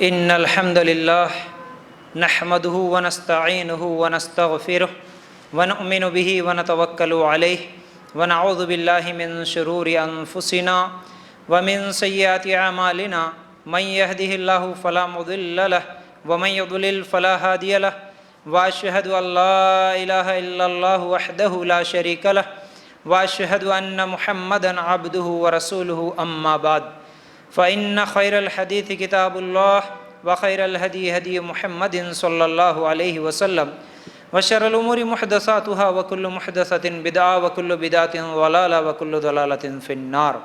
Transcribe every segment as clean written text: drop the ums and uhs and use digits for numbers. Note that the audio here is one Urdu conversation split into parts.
إن الحمد لله نحمده ونستعينه ونستغفره ونؤمن به ونتوكل عليه ونعوذ بالله من شرور أنفسنا ومن سيئات أعمالنا من يهده الله فلا مضل له ومن يضلل فلا هادي له وأشهد أن لا إله إلا الله وحده لا شريك له وأشهد أن محمدا عبده ورسوله أما بعد فإن خير الحديث كتاب الله وخير الهدي هدي محمد صلى الله عليه وسلم وشر الأمور محدثاتها وكل محدثة بدعة وكل بدعة ضلالة وكل ضلالة في النار.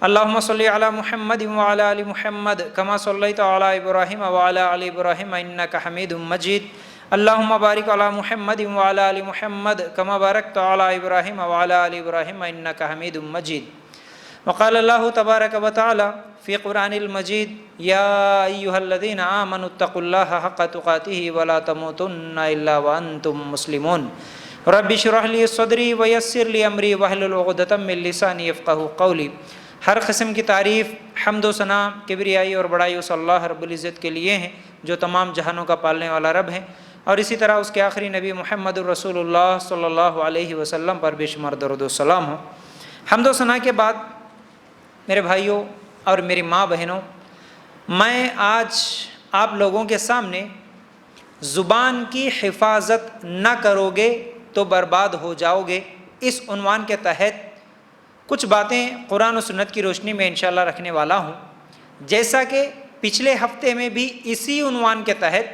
اللهم صل على محمد وعلى آل محمد كما صليت على إبراهيم وعلى آل إبراهيم إنك حميد مجيد. اللهم بارك على محمد وعلى آل محمد كما باركت على إبراهيم وعلى آل إبراهيم إنك حميد مجيد. وقال الله تبارك وتعالى في قرآن المجيد يا أيها الذين آمنوا اتقوا الله حق تقاته ولا تموتن إلا وأنتم مسلمون. رب اشرح لي صدري ويسر لي أمري واحلل عقدة من لساني يفقهوا قولي. ہر قسم کی تعریف حمد و ثنا کبریائی اور بڑائی اس اللہ رب العزت کے لیے ہیں جو تمام جہانوں کا پالنے والا رب ہے، اور اسی طرح اس کے آخری نبی محمد الرسول اللہ صلی اللہ علیہ وسلم پر بے شمار درود و سلام ہو. حمد و ثنا کے بعد میرے بھائیوں اور میری ماں بہنوں، میں آج آپ لوگوں کے سامنے زبان کی حفاظت نہ کرو گے تو برباد ہو جاؤ گے اس عنوان کے تحت کچھ باتیں قرآن و سنت کی روشنی میں انشاءاللہ رکھنے والا ہوں. جیسا کہ پچھلے ہفتے میں بھی اسی عنوان کے تحت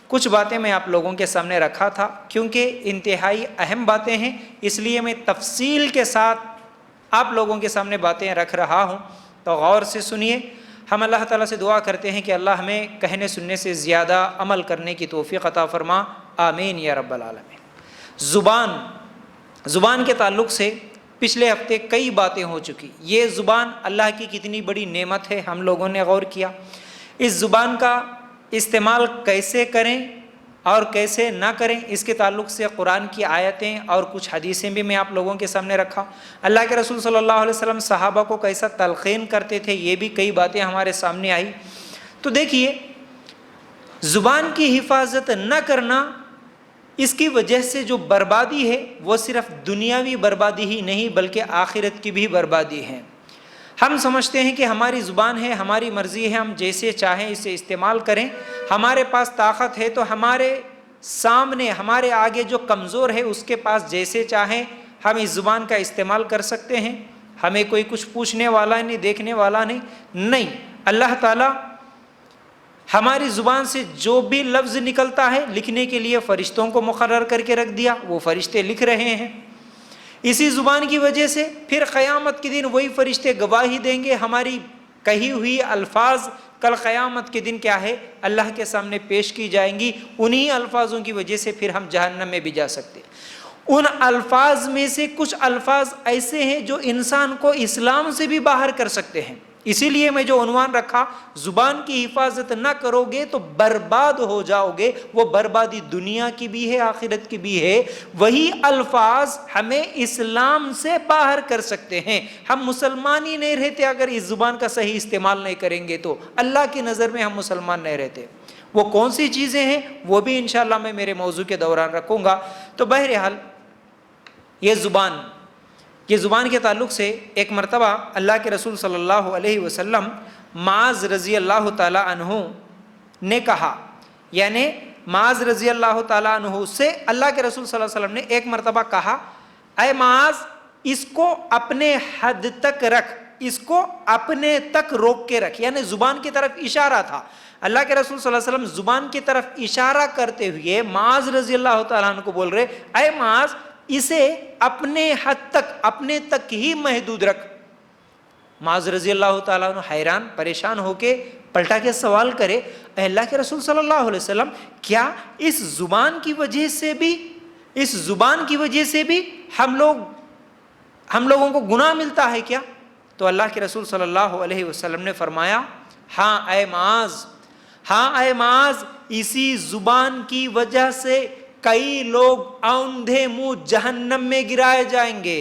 کچھ باتیں میں آپ لوگوں کے سامنے رکھا تھا، کیونکہ انتہائی اہم باتیں ہیں، اس لیے میں تفصیل کے ساتھ آپ لوگوں کے سامنے باتیں رکھ رہا ہوں. تو غور سے سنیے. ہم اللہ تعالیٰ سے دعا کرتے ہیں کہ اللہ ہمیں کہنے سننے سے زیادہ عمل کرنے کی توفیق عطا فرما، آمین یا رب العالمین. زبان کے تعلق سے پچھلے ہفتے کئی باتیں ہو چکی. یہ زبان اللہ کی کتنی بڑی نعمت ہے، ہم لوگوں نے غور کیا. اس زبان کا استعمال کیسے کریں اور کیسے نہ کریں، اس کے تعلق سے قرآن کی آیتیں اور کچھ حدیثیں بھی میں آپ لوگوں کے سامنے رکھا. اللہ کے رسول صلی اللہ علیہ وسلم صحابہ کو کیسا تلقین کرتے تھے، یہ بھی کئی باتیں ہمارے سامنے آئی. تو دیکھیے، زبان کی حفاظت نہ کرنا، اس کی وجہ سے جو بربادی ہے وہ صرف دنیاوی بربادی ہی نہیں بلکہ آخرت کی بھی بربادی ہے. ہم سمجھتے ہیں کہ ہماری زبان ہے، ہماری مرضی ہے، ہم جیسے چاہیں اسے استعمال کریں. ہمارے پاس طاقت ہے تو ہمارے سامنے، ہمارے آگے جو کمزور ہے اس کے پاس جیسے چاہیں ہم اس زبان کا استعمال کر سکتے ہیں. ہمیں کوئی کچھ پوچھنے والا نہیں، دیکھنے والا نہیں. اللہ تعالیٰ ہماری زبان سے جو بھی لفظ نکلتا ہے لکھنے کے لیے فرشتوں کو مقرر کر کے رکھ دیا، وہ فرشتے لکھ رہے ہیں. اسی زبان کی وجہ سے پھر قیامت کے دن وہی فرشتے گواہی دیں گے. ہماری کہی ہوئی الفاظ کل قیامت کے دن کیا ہے، اللہ کے سامنے پیش کی جائیں گی. انہی الفاظوں کی وجہ سے پھر ہم جہنم میں بھی جا سکتے ہیں. ان الفاظ میں سے کچھ الفاظ ایسے ہیں جو انسان کو اسلام سے بھی باہر کر سکتے ہیں. اسی لیے میں جو عنوان رکھا، زبان کی حفاظت نہ کرو گے تو برباد ہو جاؤ گے. وہ بربادی دنیا کی بھی ہے، آخرت کی بھی ہے. وہی الفاظ ہمیں اسلام سے باہر کر سکتے ہیں. ہم مسلمان ہی نہیں رہتے اگر اس زبان کا صحیح استعمال نہیں کریں گے تو. اللہ کی نظر میں ہم مسلمان نہیں رہتے. وہ کون سی چیزیں ہیں وہ بھی انشاءاللہ میں میرے موضوع کے دوران رکھوں گا. تو بہرحال یہ زبان کے تعلق سے ایک مرتبہ اللہ کے رسول صلی اللہ علیہ وسلم معاذ رضی اللہ تعالیٰ عنہ نے کہا، یعنی معاذ رضی اللہ تعالیٰ عنہ سے اللہ کے رسول صلی اللہ علیہ وسلم نے ایک مرتبہ کہا، اے معاذ اس کو اپنے حد تک رکھ، اس کو اپنے تک روک کے رکھ. یعنی زبان کی طرف اشارہ تھا. اللہ کے رسول صلی اللہ علیہ وسلم زبان کی طرف اشارہ کرتے ہوئے معاذ رضی اللہ تعالیٰ عنہ کو بول رہے، اے معاذ اسے اپنے حد تک، اپنے تک ہی محدود رکھ. معاذ رضی اللہ تعالیٰ عنہ حیران پریشان ہو کے پلٹا کے سوال کرے، اے اللہ کے رسول صلی اللہ علیہ وسلم کیا اس زبان کی وجہ سے بھی ہم لوگوں کو گناہ ملتا ہے کیا؟ تو اللہ کے رسول صلی اللہ علیہ وسلم نے فرمایا، ہاں اے معاذ اسی زبان کی وجہ سے کئی لوگ اوندھے منہ جہنم میں گرائے جائیں گے.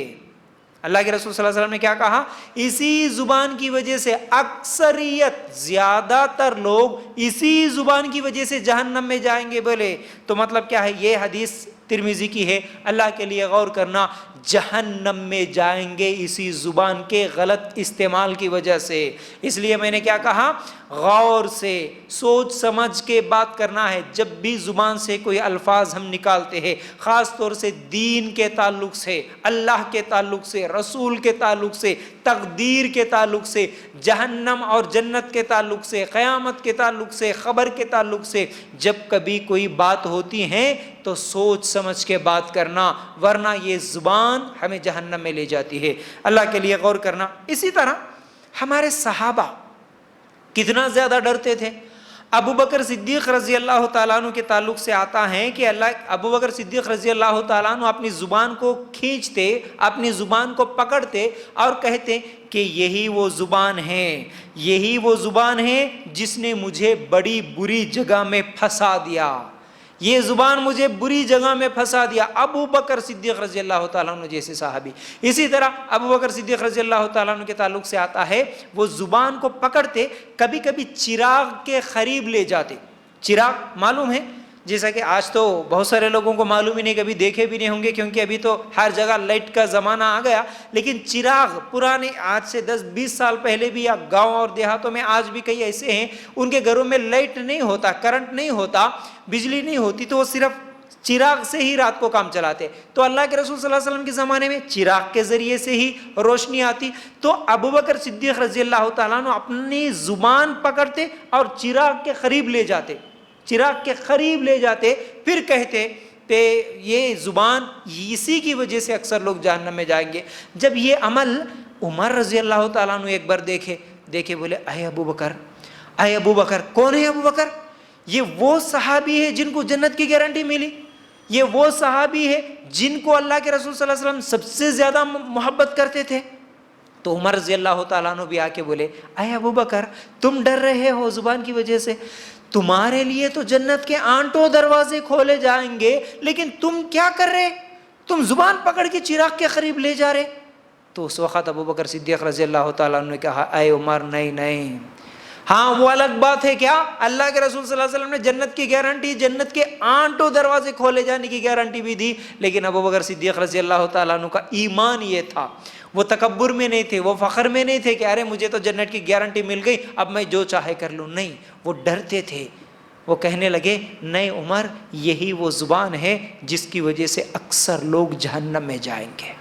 اللہ کے رسول صلی اللہ علیہ وسلم نے کیا کہا؟ اسی زبان کی وجہ سے اکثریت، زیادہ تر لوگ اسی زبان کی وجہ سے جہنم میں جائیں گے. بولے تو مطلب کیا ہے؟ یہ حدیث ترمذی کی ہے. اللہ کے لیے غور کرنا، جہنم میں جائیں گے اسی زبان کے غلط استعمال کی وجہ سے. اس لیے میں نے کیا کہا؟ غور سے سوچ سمجھ کے بات کرنا ہے. جب بھی زبان سے کوئی الفاظ ہم نکالتے ہیں، خاص طور سے دین کے تعلق سے، اللہ کے تعلق سے، رسول کے تعلق سے، تقدیر کے تعلق سے، جہنم اور جنت کے تعلق سے، قیامت کے تعلق سے، خبر کے تعلق سے، جب کبھی کوئی بات ہوتی ہے تو سوچ سمجھ کے بات کرنا، ورنہ یہ زبان ہمیں جہنم میں لے جاتی ہے. اللہ کے لیے غور کرنا. اسی طرح ہمارے صحابہ کتنا زیادہ ڈرتے تھے. ابو بکر صدیق رضی اللہ تعالیٰ عنہ کے تعلق سے آتا ہے کہ ابو بکر صدیق رضی اللہ تعالیٰ عنہ اپنی زبان کو کھینچتے، اپنی زبان کو پکڑتے اور کہتے کہ یہی وہ زبان ہے، یہی وہ زبان ہے جس نے مجھے بڑی بری جگہ میں پھنسا دیا، یہ زبان مجھے بری جگہ میں پھنسا دیا. ابو بکر صدیق رضی اللہ تعالیٰ عنہ جیسے صحابی. اسی طرح ابو بکر صدیق رضی اللہ تعالیٰ عنہ کے تعلق سے آتا ہے، وہ زبان کو پکڑتے، کبھی کبھی چراغ کے قریب لے جاتے. چراغ معلوم ہے، جیسا کہ آج تو بہت سارے لوگوں کو معلوم ہی نہیں، کبھی دیکھے بھی نہیں ہوں گے کیونکہ ابھی تو ہر جگہ لائٹ کا زمانہ آ گیا. لیکن چراغ پرانے، آج سے 10-20 سال پہلے بھی، یا گاؤں اور دیہاتوں میں آج بھی کئی ایسے ہیں ان کے گھروں میں لائٹ نہیں ہوتا، کرنٹ نہیں ہوتا، بجلی نہیں ہوتی، تو وہ صرف چراغ سے ہی رات کو کام چلاتے. تو اللہ کے رسول صلی اللہ علیہ وسلم کے زمانے میں چراغ کے ذریعے سے ہی روشنی آتی. تو ابو بکر صدیق رضی اللہ تعالیٰ عنہ اپنی زبان پکڑتے اور چراغ کے قریب لے جاتے، چراغ کے قریب لے جاتے، پھر کہتے کہ یہ زبان، اسی کی وجہ سے اکثر لوگ جہنم میں جائیں گے. جب یہ عمل عمر رضی اللہ تعالیٰ عنہ ایک بار دیکھے بولے اے ابو بکر، اے ابو بکر. کون ہے ابو بکر؟ یہ وہ صحابی ہے جن کو جنت کی گارنٹی ملی، یہ وہ صحابی ہے جن کو اللہ کے رسول صلی اللہ علیہ وسلم سب سے زیادہ محبت کرتے تھے. تو عمر رضی اللہ تعالیٰ عنہ بھی آ کے بولے اے ابو بکر، تم ڈر رہے ہو زبان کی وجہ سے، تمہارے لیے تو جنت کے آنٹوں دروازے کھولے جائیں گے، لیکن تم کیا کر رہے؟ تم زبان پکڑ کے چراغ کے قریب لے جا رہے. تو اس وقت ابو بکر صدیق رضی اللہ تعالیٰ عنہ نے کہا اے عمر، نہیں، ہاں وہ الگ بات ہے. کیا؟ اللہ کے رسول صلی اللہ علیہ وسلم نے جنت کی گارنٹی، جنت کے آنٹوں دروازے کھولے جانے کی گارنٹی بھی دی، لیکن ابو بکر صدیق رضی اللہ تعالیٰ عنہ کا ایمان یہ تھا، وہ تکبر میں نہیں تھے، وہ فخر میں نہیں تھے کہ ارے مجھے تو جنت کی گارنٹی مل گئی، اب میں جو چاہے کر لوں. نہیں، وہ ڈرتے تھے. وہ کہنے لگے نہیں عمر، یہی وہ زبان ہے جس کی وجہ سے اکثر لوگ جہنم میں جائیں گے،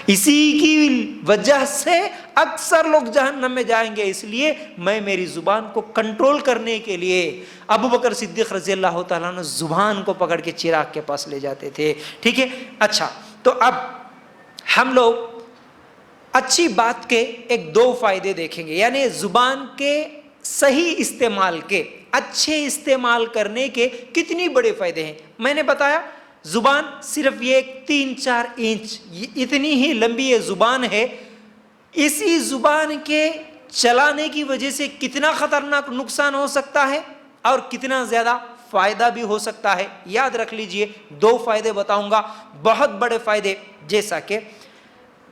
اسی کی وجہ سے اکثر لوگ جہنم میں جائیں گے. اس لیے میں میری زبان کو کنٹرول کرنے کے لیے ابو بکر صدیق رضی اللہ تعالیٰ عنہ زبان کو پکڑ کے چراغ کے پاس لے جاتے تھے. ٹھیک ہے. اچھا، تو اب ہم لوگ اچھی بات کے ایک 2 فائدے دیکھیں گے، یعنی زبان کے صحیح استعمال کے، اچھے استعمال کرنے کے کتنی بڑے فائدے ہیں. میں نے بتایا زبان صرف یہ 3-4 انچ اتنی ہی لمبی یہ زبان ہے. اسی زبان کے چلانے کی وجہ سے کتنا خطرناک نقصان ہو سکتا ہے اور کتنا زیادہ فائدہ بھی ہو سکتا ہے. یاد رکھ لیجئے، 2 فائدے بتاؤں گا، بہت بڑے فائدے. جیسا کہ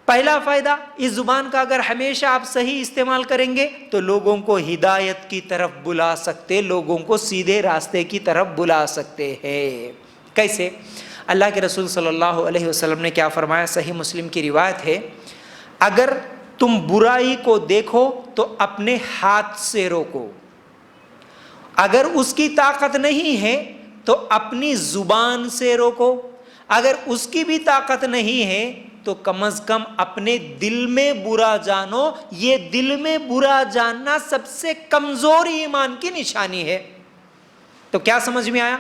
پہلا فائدہ، اس زبان کا اگر ہمیشہ آپ صحیح استعمال کریں گے تو لوگوں کو ہدایت کی طرف بلا سکتے، لوگوں کو سیدھے راستے کی طرف بلا سکتے ہیں. کیسے؟ اللہ کے رسول صلی اللہ علیہ وسلم نے کیا فرمایا؟ صحیح مسلم کی روایت ہے، اگر تم برائی کو دیکھو تو اپنے ہاتھ سے روکو، اگر اس کی طاقت نہیں ہے تو اپنی زبان سے روکو، اگر اس کی بھی طاقت نہیں ہے تو کم از کم اپنے دل میں برا جانو. یہ دل میں برا جاننا سب سے کمزوری ایمان کی نشانی ہے. تو کیا سمجھ میں آیا؟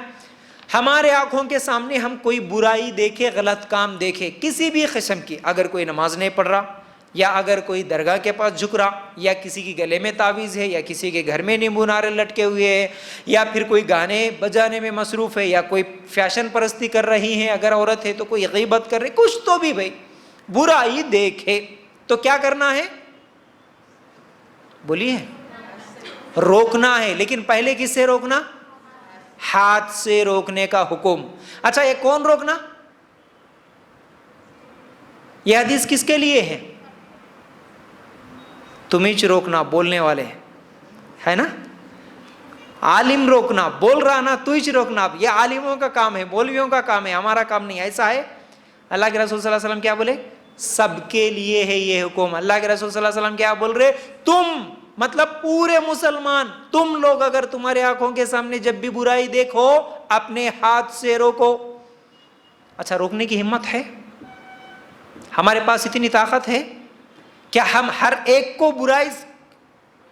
ہمارے آنکھوں کے سامنے ہم کوئی برائی دیکھے، غلط کام دیکھے کسی بھی قسم کی، اگر کوئی نماز نہیں پڑھ رہا، یا اگر کوئی درگاہ کے پاس جھک رہا، یا کسی کی گلے میں تعویذ ہے، یا کسی کے گھر میں نیمبو نعرے لٹکے ہوئے ہیں، یا پھر کوئی گانے بجانے میں مصروف ہے، یا کوئی فیشن پرستی کر رہی ہے، اگر عورت ہے تو کوئی غیبت کر رہی، کچھ تو بھی بھائی برائی دیکھے تو کیا کرنا ہے؟ بولیے، روکنا ہے. لیکن پہلے کس سے روکنا؟ ہاتھ سے روکنے کا حکم. اچھا، یہ کون روکنا؟ یہ حدیث کس کے لیے ہے؟ تمہیں روکنا بولنے والے ہے نا, عالم روکنا, بول رہا نا تو ہی روکنا. اب یہ عالموں کا کام ہے, مولویوں کا کام ہے, ہمارا کام نہیں. ایسا ہے اللہ کے رسول صلی اللہ علیہ وسلم کیا بولے, سب کے لیے ہے یہ حکم. اللہ کے رسول صلی اللہ علیہ وسلم کیا بول رہے, تم مطلب پورے مسلمان, تم لوگ اگر تمہارے آنکھوں کے سامنے جب بھی برائی دیکھو اپنے ہاتھ سے روکو. اچھا, روکنے کی ہمت ہے ہمارے پاس؟ اتنی طاقت ہے کیا ہم ہر ایک کو برائی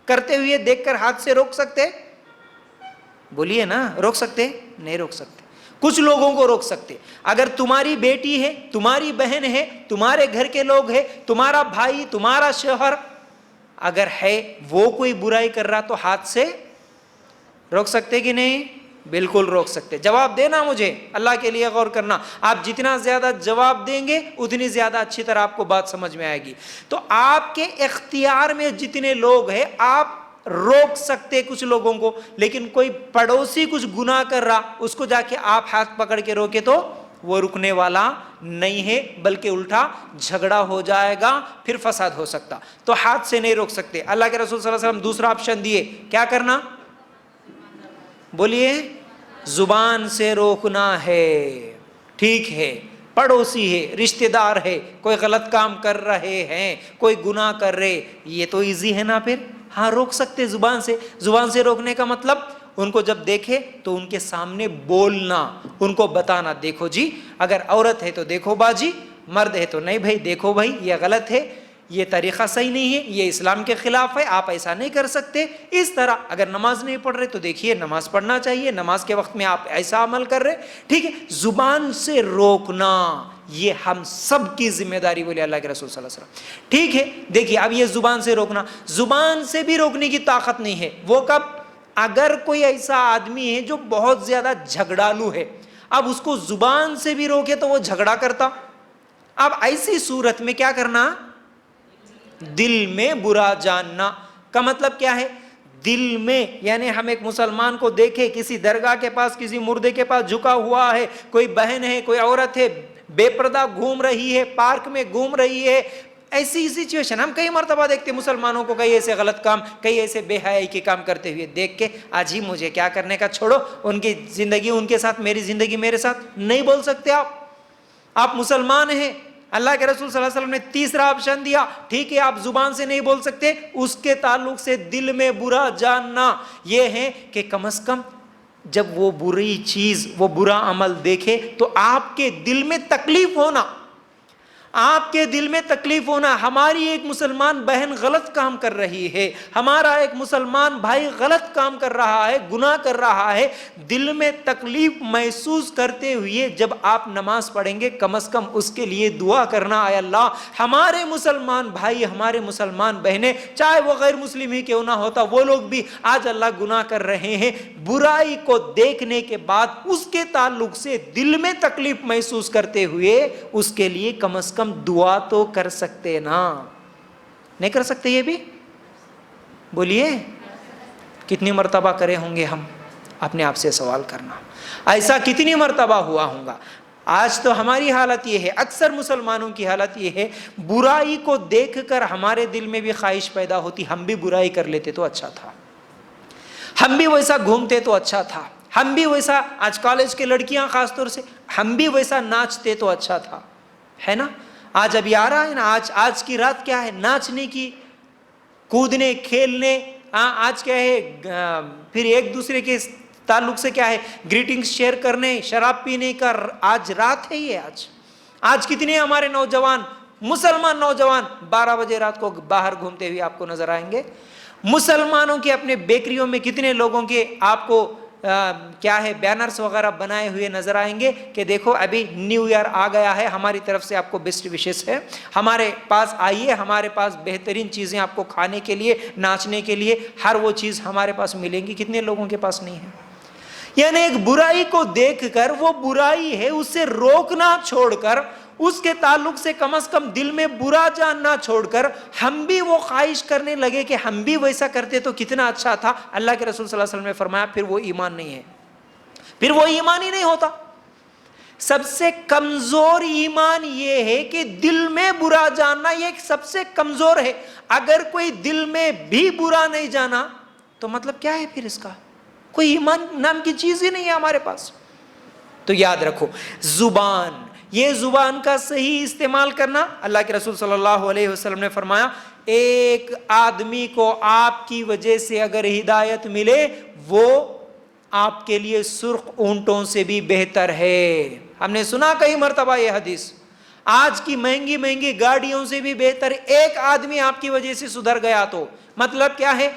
کرتے ہوئے دیکھ کر ہاتھ سے روک سکتے؟ بولیے نا, روک سکتے؟ نہیں روک سکتے. کچھ لوگوں کو روک سکتے. اگر تمہاری بیٹی ہے, تمہاری بہن ہے, تمہارے گھر کے لوگ ہیں, تمہارا بھائی, تمہارا شوہر اگر ہے وہ کوئی برائی کر رہا تو ہاتھ سے روک سکتے کہ نہیں؟ بالکل روک سکتے. جواب دینا مجھے, اللہ کے لیے غور کرنا. آپ جتنا زیادہ جواب دیں گے اتنی زیادہ اچھی طرح آپ کو بات سمجھ میں آئے گی. تو آپ کے اختیار میں جتنے لوگ ہیں آپ روک سکتے کچھ لوگوں کو, لیکن کوئی پڑوسی کچھ گناہ کر رہا اس کو جا کے آپ ہاتھ پکڑ کے روکے تو وہ رکنے والا نہیں ہے, بلکہ الٹا جھگڑا ہو جائے گا, پھر فساد ہو سکتا. تو ہاتھ سے نہیں روک سکتے. اللہ کے رسول صلی اللہ علیہ وسلم دوسرا آپشن دیے, کیا کرنا؟ بولیے, زبان سے روکنا ہے. ٹھیک ہے, پڑوسی ہے, رشتہ دار ہے, کوئی غلط کام کر رہے ہیں, کوئی گناہ کر رہے, یہ تو ایزی ہے نا پھر. ہاں روک سکتے زبان سے. زبان سے روکنے کا مطلب ان کو جب دیکھے تو ان کے سامنے بولنا, ان کو بتانا, دیکھو جی اگر عورت ہے تو دیکھو باجی, مرد ہے تو نہیں بھائی دیکھو بھائی یہ غلط ہے, یہ طریقہ صحیح نہیں ہے, یہ اسلام کے خلاف ہے, آپ ایسا نہیں کر سکتے. اس طرح اگر نماز نہیں پڑھ رہے تو دیکھیے نماز پڑھنا چاہیے, نماز کے وقت میں آپ ایسا عمل کر رہے. ٹھیک ہے, زبان سے روکنا یہ ہم سب کی ذمہ داری, بولے اللہ کے رسول صلی اللہ علیہ وسلم. ٹھیک ہے, دیکھیے اب یہ زبان سے روکنا, زبان سے بھی روکنے کی طاقت نہیں ہے. وہ کب؟ اگر کوئی ایسا آدمی ہے جو بہت زیادہ جھگڑالو ہے, اب اس کو زبان سے بھی روکے تو وہ جھگڑا کرتا. اب ایسی صورت میں کیا کرنا؟ دل میں برا جاننا کا مطلب کیا ہے؟ دل میں یعنی ہم ایک مسلمان کو دیکھے کسی درگاہ کے پاس, کسی مردے کے پاس جھکا ہوا ہے, کوئی بہن ہے, کوئی عورت ہے بے پردہ گھوم رہی ہے, پارک میں گھوم رہی ہے, ایسی سچویشن ہم کئی مرتبہ دیکھتے مسلمانوں کو, کئی ایسے غلط کام, کئی ایسے بے حیائی کے کام کرتے ہوئے دیکھ کے آج ہی مجھے کیا کرنے کا, چھوڑو ان کی زندگی ان کے ساتھ, میری زندگی میرے ساتھ. نہیں بول سکتے آپ مسلمان ہیں. اللہ کے رسول صلی اللہ علیہ وسلم نے تیسرا آپشن دیا. ٹھیک ہے, آپ زبان سے نہیں بول سکتے, اس کے تعلق سے دل میں برا جاننا یہ ہے کہ کم از کم جب وہ بری چیز, وہ برا عمل دیکھے تو آپ کے دل میں تکلیف ہونا, آپ کے دل میں تکلیف ہونا. ہماری ایک مسلمان بہن غلط کام کر رہی ہے, ہمارا ایک مسلمان بھائی غلط کام کر رہا ہے, گناہ کر رہا ہے, دل میں تکلیف محسوس کرتے ہوئے جب آپ نماز پڑھیں گے کم از کم اس کے لیے دعا کرنا, اے اللہ ہمارے مسلمان بھائی, ہمارے مسلمان بہنیں, چاہے وہ غیر مسلم ہی کیوں نہ ہوتا, وہ لوگ بھی آج اللہ گناہ کر رہے ہیں. برائی کو دیکھنے کے بعد اس کے تعلق سے دل میں تکلیف محسوس کرتے ہوئے اس کے لیے کم از کم دعا تو کر سکتے نا. نہیں کر سکتے؟ یہ بھی بولیے, کتنی مرتبہ کرے ہوں گے ہم؟ اپنے آپ سے سوال کرنا, ایسا کتنی مرتبہ ہوا ہوگا؟ آج تو ہماری حالت یہ ہے, اکثر مسلمانوں کی حالت یہ ہے, برائی کو دیکھ کر ہمارے دل میں بھی خواہش پیدا ہوتی, ہم بھی برائی کر لیتے تو اچھا تھا, ہم بھی ویسا گھومتے تو اچھا تھا, ہم بھی ویسا, آج کالج کے لڑکیاں خاص طور سے, ہم بھی ویسا ناچتے تو اچھا تھا, ہے نا. آج ابھی آ رہا ہے نا, آج کی رات کیا ہے؟ ناچنے کی, کودنے, کھیلنے. آج کیا ہے پھر ایک دوسرے کے تعلق سے کیا ہے, گریٹنگز شیئر کرنے, شراب پینے کا آج رات ہے. یہ آج کتنے ہمارے نوجوان, مسلمان نوجوان 12 بجے رات کو باہر گھومتے ہوئے آپ کو نظر آئیں گے. مسلمانوں کے اپنے بیکریوں میں کتنے لوگوں کے آپ کو کیا ہے بینرز وغیرہ بنائے ہوئے نظر آئیں گے کہ دیکھو ابھی نیو ایئر آ گیا ہے, ہماری طرف سے آپ کو بیسٹ وشز ہے, ہمارے پاس آئیے, ہمارے پاس بہترین چیزیں آپ کو کھانے کے لیے, ناچنے کے لیے, ہر وہ چیز ہمارے پاس ملیں گی. کتنے لوگوں کے پاس نہیں ہے؟ یعنی ایک برائی کو دیکھ کر, وہ برائی ہے اسے روکنا چھوڑ کر, اس کے تعلق سے کم از کم دل میں برا جاننا چھوڑ کر ہم بھی وہ خواہش کرنے لگے کہ ہم بھی ویسا کرتے تو کتنا اچھا تھا. اللہ کے رسول صلی اللہ علیہ وسلم نے فرمایا پھر وہ ایمان نہیں ہے, پھر وہ ایمان ہی نہیں ہوتا. سب سے کمزور ایمان یہ ہے کہ دل میں برا جاننا یہ سب سے کمزور ہے. اگر کوئی دل میں بھی برا نہیں جانا تو مطلب کیا ہے پھر اس کا؟ کوئی ایمان نام کی چیز ہی نہیں ہے ہمارے پاس. تو یاد رکھو زبان، یہ زبان کا صحیح استعمال کرنا. اللہ کے رسول صلی اللہ علیہ وسلم نے فرمایا ایک آدمی کو آپ کی وجہ سے اگر ہدایت ملے وہ آپ کے لیے سرخ اونٹوں سے بھی بہتر ہے. ہم نے سنا کئی مرتبہ یہ حدیث، آج کی مہنگی مہنگی گاڑیوں سے بھی بہتر ایک آدمی آپ کی وجہ سے سدھر گیا. تو مطلب کیا ہے؟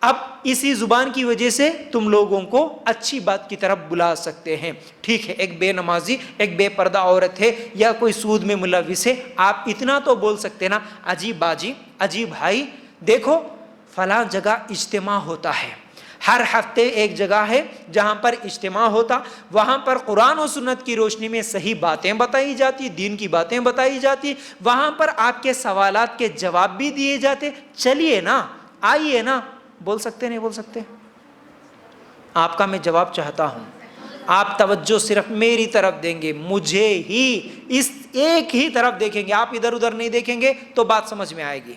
اب اسی زبان کی وجہ سے تم لوگوں کو اچھی بات کی طرف بلا سکتے ہیں. ٹھیک ہے، ایک بے نمازی، ایک بے پردہ عورت ہے یا کوئی سود میں ملوث ہے، آپ اتنا تو بول سکتے نا، اجی باجی، اجی بھائی، دیکھو فلاں جگہ اجتماع ہوتا ہے، ہر ہفتے ایک جگہ ہے جہاں پر اجتماع ہوتا، وہاں پر قرآن و سنت کی روشنی میں صحیح باتیں بتائی جاتی، دین کی باتیں بتائی جاتی، وہاں پر آپ کے سوالات کے جواب بھی دیے جاتے، چلیے نا، آئیے نا. بول سکتے نہیں بول سکتے؟ آپ کا میں جواب چاہتا ہوں، آپ توجہ صرف میری طرف دیں گے، مجھے ہی اس ایک ہی طرف دیکھیں گے، آپ ادھر ادھر نہیں دیکھیں گے تو بات سمجھ میں آئے گی.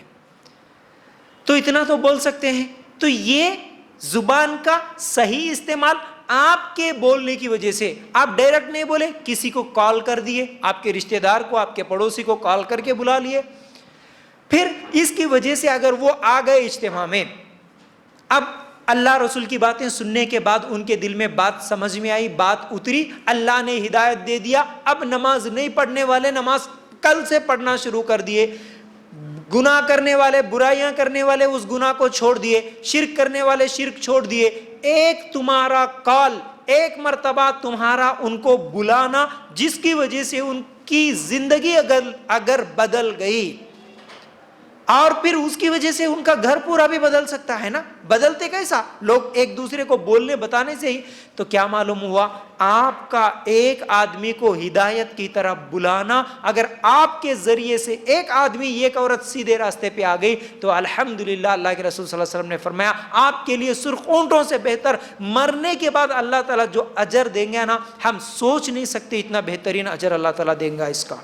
تو اتنا تو بول سکتے ہیں. تو یہ زبان کا صحیح استعمال آپ کے بولنے کی وجہ سے، آپ ڈائریکٹ نہیں بولے، کسی کو کال کر دیے، آپ کے رشتہ دار کو، آپ کے پڑوسی کو کال کر کے بلا لیے، پھر اس کی وجہ سے اگر وہ آ گئے اجتماع میں، اب اللہ رسول کی باتیں سننے کے بعد ان کے دل میں بات سمجھ میں آئی، بات اتری، اللہ نے ہدایت دے دیا، اب نماز نہیں پڑھنے والے نماز کل سے پڑھنا شروع کر دیے، گناہ کرنے والے، برائیاں کرنے والے اس گناہ کو چھوڑ دیے، شرک کرنے والے شرک چھوڑ دیے. ایک تمہارا کال، ایک مرتبہ تمہارا ان کو بلانا، جس کی وجہ سے ان کی زندگی اگر بدل گئی، اور پھر اس کی وجہ سے ان کا گھر پورا بھی بدل سکتا ہے نا. بدلتے کیسا؟ لوگ ایک دوسرے کو بولنے بتانے سے ہی. تو کیا معلوم ہوا؟ آپ کا ایک آدمی کو ہدایت کی طرف بلانا، اگر آپ کے ذریعے سے ایک آدمی، ایک عورت سیدھے راستے پہ آ گئی تو الحمدللہ اللہ کے رسول صلی اللہ علیہ وسلم نے فرمایا آپ کے لیے سرخ اونٹوں سے بہتر، مرنے کے بعد اللہ تعالیٰ جو اجر دیں گے نا، ہم سوچ نہیں سکتے اتنا بہترین اجر اللہ تعالیٰ دیں گا اس کا.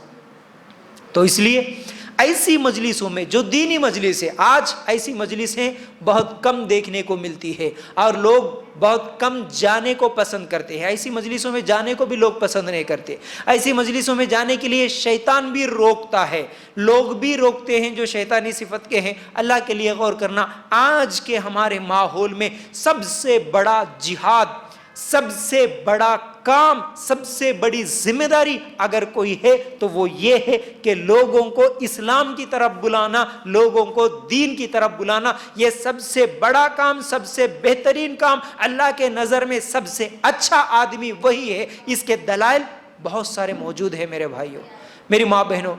تو اس لیے ایسی مجلسوں میں، جو دینی مجلس ہے، آج ایسی مجلسیں بہت کم دیکھنے کو ملتی ہے اور لوگ بہت کم جانے کو پسند کرتے ہیں. ایسی مجلسوں میں جانے کو بھی لوگ پسند نہیں کرتے. ایسی مجلسوں میں جانے کے لیے شیطان بھی روکتا ہے، لوگ بھی روکتے ہیں جو شیطانی صفت کے ہیں. اللہ کے لیے غور کرنا، آج کے ہمارے ماحول میں سب سے بڑا جہاد، سب سے بڑا کام، سب سے بڑی ذمہ داری اگر کوئی ہے تو وہ یہ ہے کہ لوگوں کو اسلام کی طرف بلانا، لوگوں کو دین کی طرف بلانا. یہ سب سے بڑا کام، سب سے بہترین کام. اللہ کے نظر میں سب سے اچھا آدمی وہی ہے. اس کے دلائل بہت سارے موجود ہیں میرے بھائیوں، میری ماں بہنوں.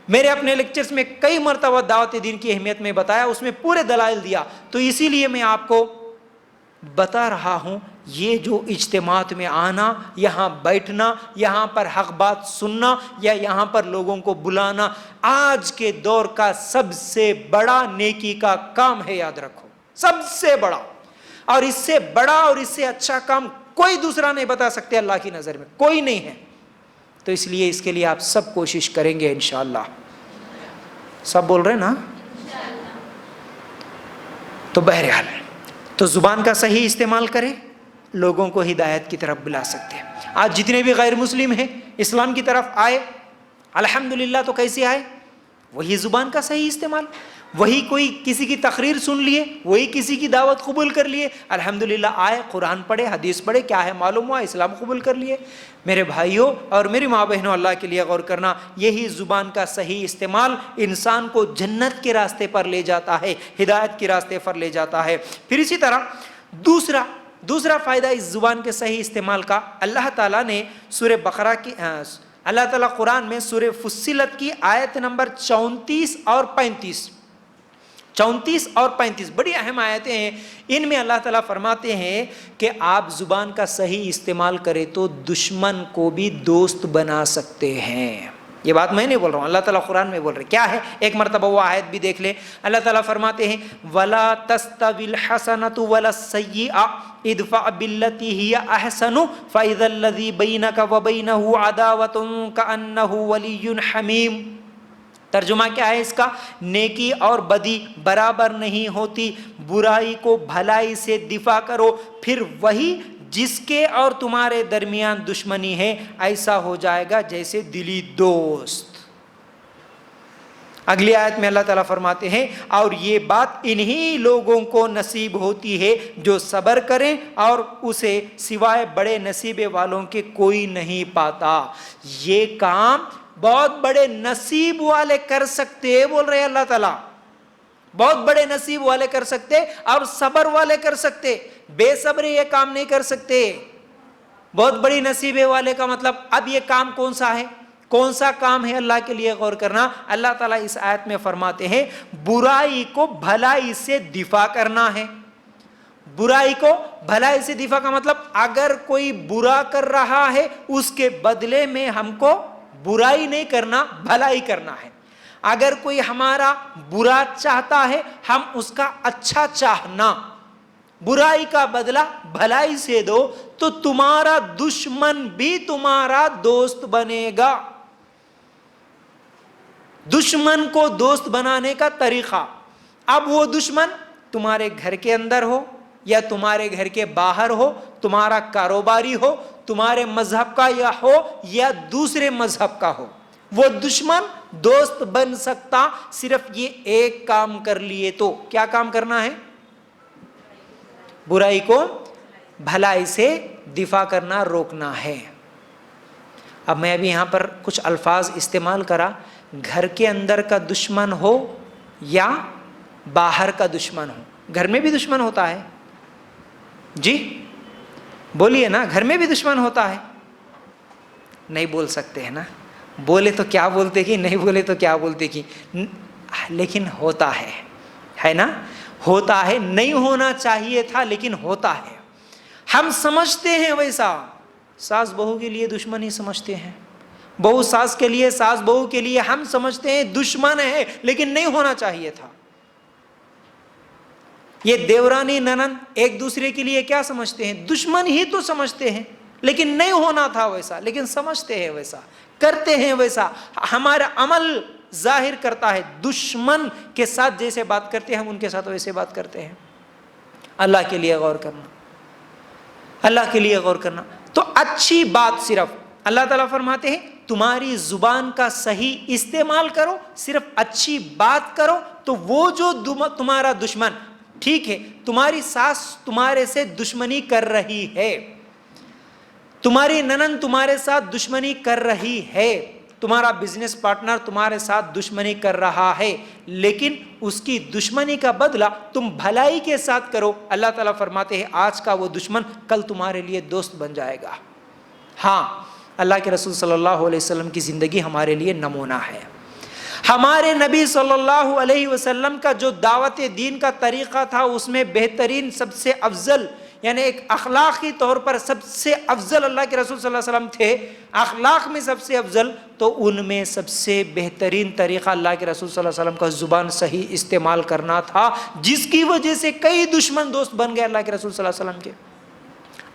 میرے اپنے لیکچرز میں کئی مرتبہ دعوت دین کی اہمیت میں بتایا، اس میں پورے دلائل دیا. تو اسی لیے میں آپ کو بتا رہا ہوں، یہ جو اجتماعات میں آنا، یہاں بیٹھنا، یہاں پر حق بات سننا یا یہاں پر لوگوں کو بلانا، آج کے دور کا سب سے بڑا نیکی کا کام ہے. یاد رکھو، سب سے بڑا، اور اس سے بڑا اور اس سے اچھا کام کوئی دوسرا نہیں بتا سکتے. اللہ کی نظر میں کوئی نہیں ہے. تو اس لیے اس کے لیے آپ سب کوشش کریں گے انشاءاللہ. سب بول رہے ہیں نا؟ تو بہرحال تو زبان کا صحیح استعمال کریں، لوگوں کو ہدایت کی طرف بلا سکتے ہیں. آج جتنے بھی غیر مسلم ہیں اسلام کی طرف آئے الحمدللہ. تو کیسے آئے؟ وہی زبان کا صحیح استعمال، وہی کوئی کسی کی تقریر سن لیے، وہی کسی کی دعوت قبول کر لیے، الحمدللہ آئے، قرآن پڑھے، حدیث پڑھے، کیا ہے معلوم ہوا، اسلام قبول کر لیے. میرے بھائیوں اور میری ماں بہنوں، اللہ کے لیے غور کرنا، یہی زبان کا صحیح استعمال انسان کو جنت کے راستے پر لے جاتا ہے، ہدایت کے راستے پر لے جاتا ہے. پھر اسی طرح دوسرا فائدہ اس زبان کے صحیح استعمال کا، اللہ تعالیٰ نے سورہ بقرہ کی، اللہ تعالیٰ قرآن میں سورہ فصلت کی آیت نمبر 34 اور 35 بڑی اہم آیتیں ہیں. ان میں اللہ تعالیٰ فرماتے ہیں کہ آپ زبان کا صحیح استعمال کریں تو دشمن کو بھی دوست بنا سکتے ہیں. یہ بات میں نہیں بول رہا ہوں، اللہ تعالیٰ قرآن میں بول رہے. کیا ہے؟ ایک مرتبہ وہ آیت بھی دیکھ لیں. اللہ تعالیٰ فرماتے ہیں وَلَا تَسْتَوِي الْحَسَنَةُ وَلَا السَّيِّئَةُ ادْفَعْ بِالَّتِي هِيَ أَحْسَنُ فَإِذَا الَّذِي بَيْنَكَ وَبَيْنَهُ عَدَاوَةٌ كَأَنَّهُ وَلِيٌّ حَمِيمٌ. ترجمہ کیا ہے اس کا؟ نیکی اور بدی برابر نہیں ہوتی، برائی کو بھلائی سے دفاع کرو، پھر وہی جس کے اور تمہارے درمیان دشمنی ہے ایسا ہو جائے گا جیسے دلی دوست. اگلی آیت میں اللہ تعالیٰ فرماتے ہیں اور یہ بات انہی لوگوں کو نصیب ہوتی ہے جو صبر کریں اور اسے سوائے بڑے نصیبے والوں کے کوئی نہیں پاتا. یہ کام بہت بڑے نصیب والے کر سکتے ہیں، بول رہے اللہ تعالیٰ، بہت بڑے نصیب والے کر سکتے اور صبر والے کر سکتے، بے صبر یہ کام نہیں کر سکتے. بہت بڑی نصیبے والے کا مطلب اب یہ کام کون سا ہے؟ کون سا کام ہے اللہ کے لیے غور کرنا. اللہ تعالیٰ اس آیت میں فرماتے ہیں برائی کو بھلائی سے دفاع کرنا ہے. برائی کو بھلائی سے دفاع کا مطلب اگر کوئی برا کر رہا ہے اس کے بدلے میں ہم کو برائی نہیں کرنا، بھلائی کرنا ہے. اگر کوئی ہمارا برا چاہتا ہے ہم اس کا اچھا چاہنا، برائی کا بدلہ بھلائی سے دو تو تمہارا دشمن بھی تمہارا دوست بنے گا. دشمن کو دوست بنانے کا طریقہ، اب وہ دشمن تمہارے گھر کے اندر ہو یا تمہارے گھر کے باہر ہو، تمہارا کاروباری ہو، تمہارے مذہب کا یا ہو یا دوسرے مذہب کا ہو، وہ دشمن دوست بن سکتا صرف یہ ایک کام کر لیے تو. کیا کام کرنا ہے؟ برائی کو بھلائی سے دفاع کرنا، روکنا ہے. اب میں ابھی یہاں پر کچھ الفاظ استعمال کرا، گھر کے اندر کا دشمن ہو یا باہر کا دشمن ہو. گھر میں بھی دشمن ہوتا ہے جی، بولیے نا، گھر میں بھی دشمن ہوتا ہے. نہیں بول سکتے ہیں نا، بولے تو کیا بولتے کہ، نہیں بولے تو کیا بولتے کہ، لیکن ہوتا ہے نا، ہوتا ہے. نہیں ہونا چاہیے تھا لیکن ہوتا ہے. ہم سمجھتے ہیں ویسا، ساس بہو کے لیے دشمن ہی سمجھتے ہیں، بہو ساس کے لیے، ساس بہو کے لیے ہم سمجھتے ہیں دشمن ہے لیکن نہیں ہونا چاہیے تھا. یہ دیورانی ننند ایک دوسرے کے لیے کیا سمجھتے ہیں؟ دشمن ہی تو سمجھتے ہیں، لیکن نہیں ہونا تھا ویسا، لیکن سمجھتے ہیں ویسا، کرتے ہیں ویسا. ہمارا عمل ظاہر کرتا ہے دشمن کے ساتھ جیسے بات کرتے ہیں ہم ان کے ساتھ ویسے بات کرتے ہیں. اللہ کے لیے غور کرنا، اللہ کے لیے غور کرنا. تو اچھی بات صرف اللہ تعالیٰ فرماتے ہیں تمہاری زبان کا صحیح استعمال کرو، صرف اچھی بات کرو تو وہ جو تمہارا دشمن، ٹھیک ہے تمہاری ساس تمہارے سے دشمنی کر رہی ہے، تمہاری ننند تمہارے ساتھ دشمنی کر رہی ہے، تمہارا بزنس پارٹنر تمہارے ساتھ دشمنی کر رہا ہے، لیکن اس کی دشمنی کا بدلہ تم بھلائی کے ساتھ کرو. اللہ تعالیٰ فرماتے ہیں آج کا وہ دشمن کل تمہارے لیے دوست بن جائے گا. ہاں، اللہ کے رسول صلی اللہ علیہ وسلم کی زندگی ہمارے لیے نمونہ ہے. ہمارے نبی صلی اللہ علیہ وسلم کا جو دعوت دین کا طریقہ تھا اس میں بہترین، سب سے افضل، یعنی ایک اخلاقی طور پر سب سے افضل اللہ کے رسول صلی اللہ علیہ وسلم تھے. اخلاق میں سب سے افضل، تو ان میں سب سے بہترین طریقہ اللہ کے رسول صلی اللہ علیہ وسلم کا زبان صحیح استعمال کرنا تھا، جس کی وجہ سے کئی دشمن دوست بن گئے اللہ کے رسول صلی اللہ علیہ وسلم کے.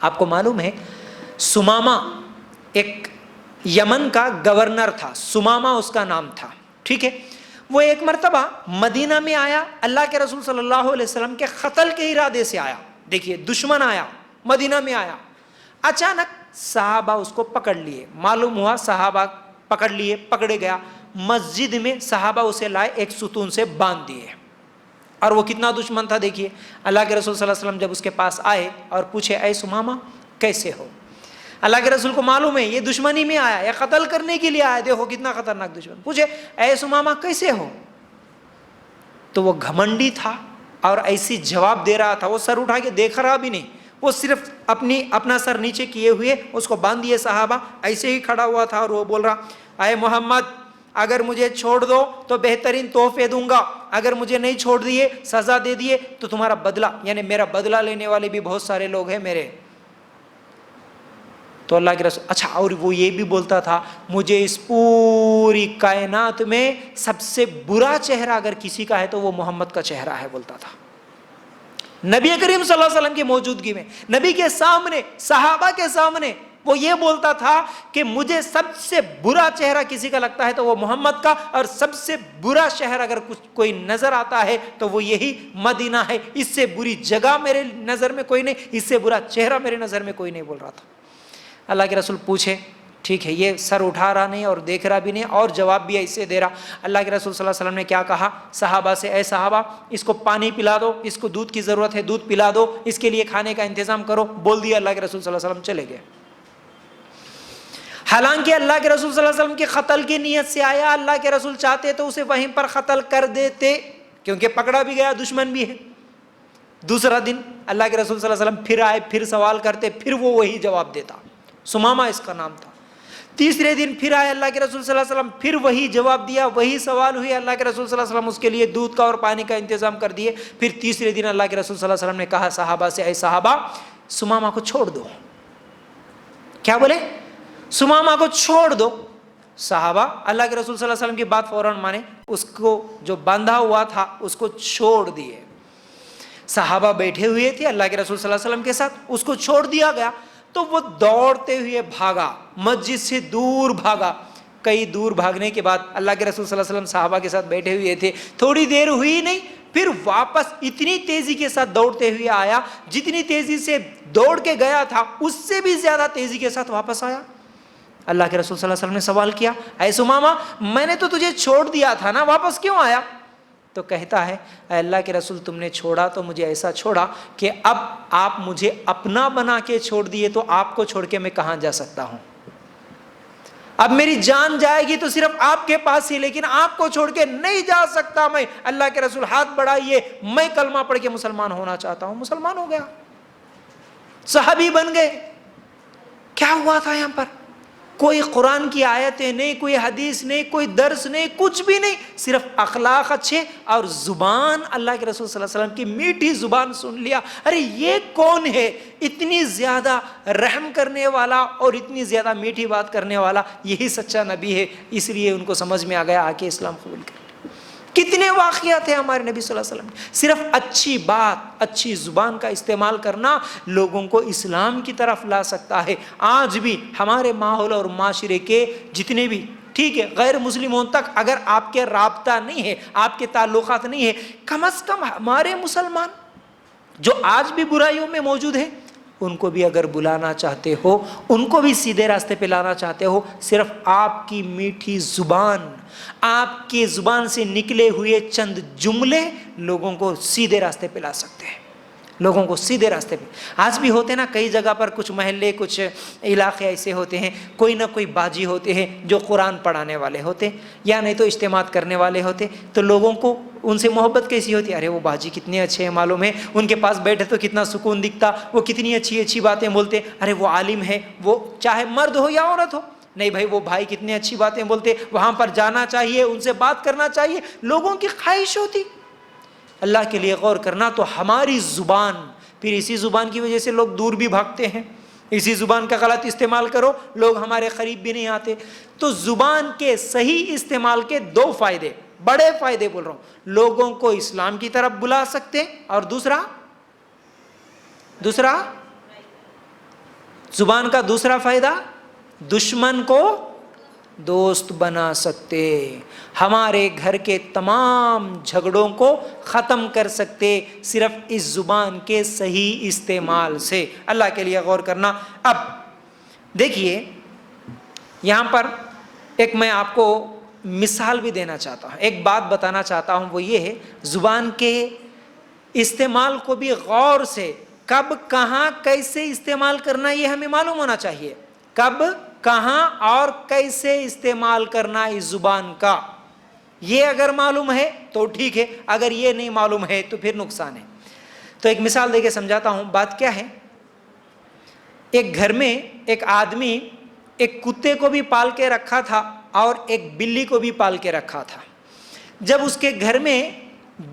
آپ کو معلوم ہے سمامہ ایک یمن کا گورنر تھا، سمامہ اس کا نام تھا، ٹھیک ہے. وہ ایک مرتبہ مدینہ میں آیا، اللہ کے رسول صلی اللہ علیہ وسلم کے قتل کے ارادے سے آیا. دیکھیے دشمن آیا، مدینہ میں آیا، اچانک صحابہ اس کو پکڑ لیے. معلوم ہوا صحابہ پکڑ لیے، پکڑے گیا مسجد میں، صحابہ اسے لائے ایک ستون سے باندھ دیے. اور وہ کتنا دشمن تھا دیکھیے. اللہ کے رسول صلی اللہ علیہ وسلم جب اس کے پاس آئے اور پوچھے اے سمامہ کیسے ہو؟ اللہ کے رسول کو معلوم ہے یہ دشمنی میں آیا، یہ قتل کرنے کے لیے آیا، دیکھو کتنا خطرناک دشمن. پوچھے اے سمامہ کیسے ہو؟ تو وہ گھمنڈی تھا اور ایسی جواب دے رہا تھا، وہ سر اٹھا کے دیکھ رہا بھی نہیں، وہ صرف اپنا سر نیچے کیے ہوئے اس کو باندھ دیے. صحابہ ایسے ہی کھڑا ہوا تھا اور وہ بول رہا اے محمد اگر مجھے چھوڑ دو تو بہترین تحفے دوں گا، اگر مجھے نہیں چھوڑ دیے، سزا دے دیے تو تمہارا بدلہ، یعنی میرا بدلہ لینے والے بھی بہت سارے لوگ ہیں میرے. تو اللہ کے رسول اچھا، اور وہ یہ بھی بولتا تھا مجھے اس پوری کائنات میں سب سے برا چہرہ اگر کسی کا ہے تو وہ محمد کا چہرہ ہے، بولتا تھا نبی کریم صلی اللہ علیہ وسلم کی موجودگی میں، نبی کے سامنے، صحابہ کے سامنے وہ یہ بولتا تھا کہ مجھے سب سے برا چہرہ کسی کا لگتا ہے تو وہ محمد کا، اور سب سے برا شہر اگر کوئی نظر آتا ہے تو وہ یہی مدینہ ہے، اس سے بری جگہ میرے نظر میں کوئی نہیں، اس سے برا چہرہ میرے نظر میں کوئی نہیں، بول رہا تھا۔ اللہ کے رسول پوچھے ٹھیک ہے، یہ سر اٹھا رہا نہیں اور دیکھ رہا بھی نہیں اور جواب بھی ایسے دے رہا۔ اللہ کے رسول صلی اللہ علیہ وسلم نے کیا کہا صحابہ سے، اے صحابہ اس کو پانی پلا دو، اس کو دودھ کی ضرورت ہے دودھ پلا دو، اس کے لیے کھانے کا انتظام کرو، بول دیا۔ اللہ کے رسول صلی اللہ علیہ وسلم چلے گئے۔ حالانکہ اللہ کے رسول صلی اللہ علیہ وسلم کے قتل کی نیت سے آیا، اللہ کے رسول چاہتے تو اسے وہیں پر قتل کر دیتے، کیونکہ پکڑا بھی گیا، دشمن بھی ہے۔ دوسرا دن اللہ کے رسول صلی اللہ علیہ وسلم پھر آئے، پھر سوال کرتے، پھر وہ وہی جواب دیتا، سمامہ اس کا نام تھا۔ تیسرے دن پھر آئے اللہ کے رسول صلی اللہ علیہ وسلم، پھر وہی جواب دیا، وہی سوال ہوئے، اللہ کے رسول صلی اللہ علیہ وسلم اس کے لیے دودھ کا اور پانی کا انتظام کر دیے۔ پھر تیسرے دن اللہ کے رسول صلی اللہ علیہ وسلم نے کہا صحابہ سے، اے صحابہ سمامہ کو چھوڑ دو۔ کیا بولے؟ سمامہ کو چھوڑ دو۔ صحابہ اللہ کے رسول صلی اللہ علیہ وسلم کی بات فوراً مانے، اس کو جو باندھا ہوا تھا اس کو چھوڑ دیے۔ صحابہ بیٹھے ہوئے تھے اللہ کے رسول صلی اللہ علیہ وسلم کے ساتھ، اس کو چھوڑ دیا گیا تو وہ دوڑتے ہوئے بھاگا، مسجد سے دور بھاگا۔ کئی دور بھاگنے کے بعد اللہ کے رسول صلی اللہ علیہ وسلم صحابہ کے ساتھ بیٹھے ہوئے تھے، تھوڑی دیر ہوئی نہیں، پھر واپس اتنی تیزی کے ساتھ دوڑتے ہوئے آیا، جتنی تیزی سے دوڑ کے گیا تھا اس سے بھی زیادہ تیزی کے ساتھ واپس آیا۔ اللہ کے رسول صلی اللہ علیہ وسلم نے سوال کیا، اے سمامہ میں نے تو تجھے چھوڑ دیا تھا نا، واپس کیوں آیا؟ تو کہتا ہے اے اللہ کے رسول تم نے چھوڑا تو مجھے ایسا چھوڑا کہ اب آپ مجھے اپنا بنا کے چھوڑ دیے تو آپ کو چھوڑ کے میں کہاں جا سکتا ہوں؟ اب میری جان جائے گی تو صرف آپ کے پاس ہی، لیکن آپ کو چھوڑ کے نہیں جا سکتا میں۔ اللہ کے رسول ہاتھ بڑھائیے، میں کلمہ پڑھ کے مسلمان ہونا چاہتا ہوں۔ مسلمان ہو گیا، صحابی بن گئے۔ کیا ہوا تھا یہاں پر؟ کوئی قرآن کی آیتیں نہیں، کوئی حدیث نہیں، کوئی درس نہیں، کچھ بھی نہیں، صرف اخلاق اچھے اور زبان اللہ کے رسول صلی اللہ علیہ وسلم کی میٹھی زبان سن لیا۔ ارے یہ کون ہے اتنی زیادہ رحم کرنے والا اور اتنی زیادہ میٹھی بات کرنے والا؟ یہی سچا نبی ہے، اس لیے ان کو سمجھ میں آ گیا، آ کے اسلام قبول کر۔ کتنے واقعات ہیں ہمارے نبی صلی اللہ علیہ وسلم، صرف اچھی بات، اچھی زبان کا استعمال کرنا لوگوں کو اسلام کی طرف لا سکتا ہے۔ آج بھی ہمارے ماحول اور معاشرے کے جتنے بھی ٹھیک ہے غیر مسلموں تک اگر آپ کے رابطہ نہیں ہے، آپ کے تعلقات نہیں ہے، کم از کم ہمارے مسلمان جو آج بھی برائیوں میں موجود ہیں ان کو بھی اگر بلانا چاہتے ہو، ان کو بھی سیدھے راستے پہ لانا چاہتے ہو، صرف آپ کی میٹھی زبان، آپ کی زبان سے نکلے ہوئے چند جملے لوگوں کو سیدھے راستے پہ لا سکتے ہیں، لوگوں کو سیدھے راستے پہ۔ آج بھی ہوتے نا کئی جگہ پر، کچھ محلے کچھ علاقے ایسے ہوتے ہیں، کوئی نہ کوئی باجی ہوتے ہیں جو قرآن پڑھانے والے ہوتے یا نہیں تو اجتماعات کرنے والے ہوتے، تو لوگوں کو ان سے محبت کیسی ہوتی؟ ارے وہ باجی کتنے اچھے ہیں، معلوم ہے ان کے پاس بیٹھے تو کتنا سکون دکھتا، وہ کتنی اچھی اچھی باتیں بولتے، ارے وہ عالم ہے، وہ چاہے مرد ہو یا عورت ہو، نہیں بھائی وہ بھائی کتنی اچھی باتیں بولتے، وہاں پر جانا چاہیے، ان سے بات کرنا چاہیے، لوگوں کی خواہش ہوتی۔ اللہ کے لیے غور کرنا تو ہماری زبان، پھر اسی زبان کی وجہ سے لوگ دور بھی بھاگتے ہیں، اسی زبان کا غلط استعمال کرو لوگ ہمارے قریب بھی نہیں آتے۔ تو زبان کے صحیح استعمال کے دو فائدے، بڑے فائدے بول رہا ہوں، لوگوں کو اسلام کی طرف بلا سکتے، اور دوسرا زبان کا دوسرا فائدہ، دشمن کو دوست بنا سکتے، ہمارے گھر کے تمام جھگڑوں کو ختم کر سکتے صرف اس زبان کے صحیح استعمال سے۔ اللہ کے لیے غور کرنا۔ اب دیکھیے یہاں پر ایک میں آپ کو مثال بھی دینا چاہتا ہوں، ایک بات بتانا چاہتا ہوں، وہ یہ ہے زبان کے استعمال کو بھی غور سے کب کہاں کیسے استعمال کرنا یہ ہمیں معلوم ہونا چاہیے، کب کہاں اور کیسے استعمال کرنا اس زبان کا، یہ اگر معلوم ہے تو ٹھیک ہے، اگر یہ نہیں معلوم ہے تو پھر نقصان ہے۔ تو ایک مثال دے کے سمجھاتا ہوں، بات کیا ہے، ایک گھر میں ایک آدمی ایک کتے کو بھی پال کے رکھا تھا اور ایک بلی کو بھی پال کے رکھا تھا۔ جب اس کے گھر میں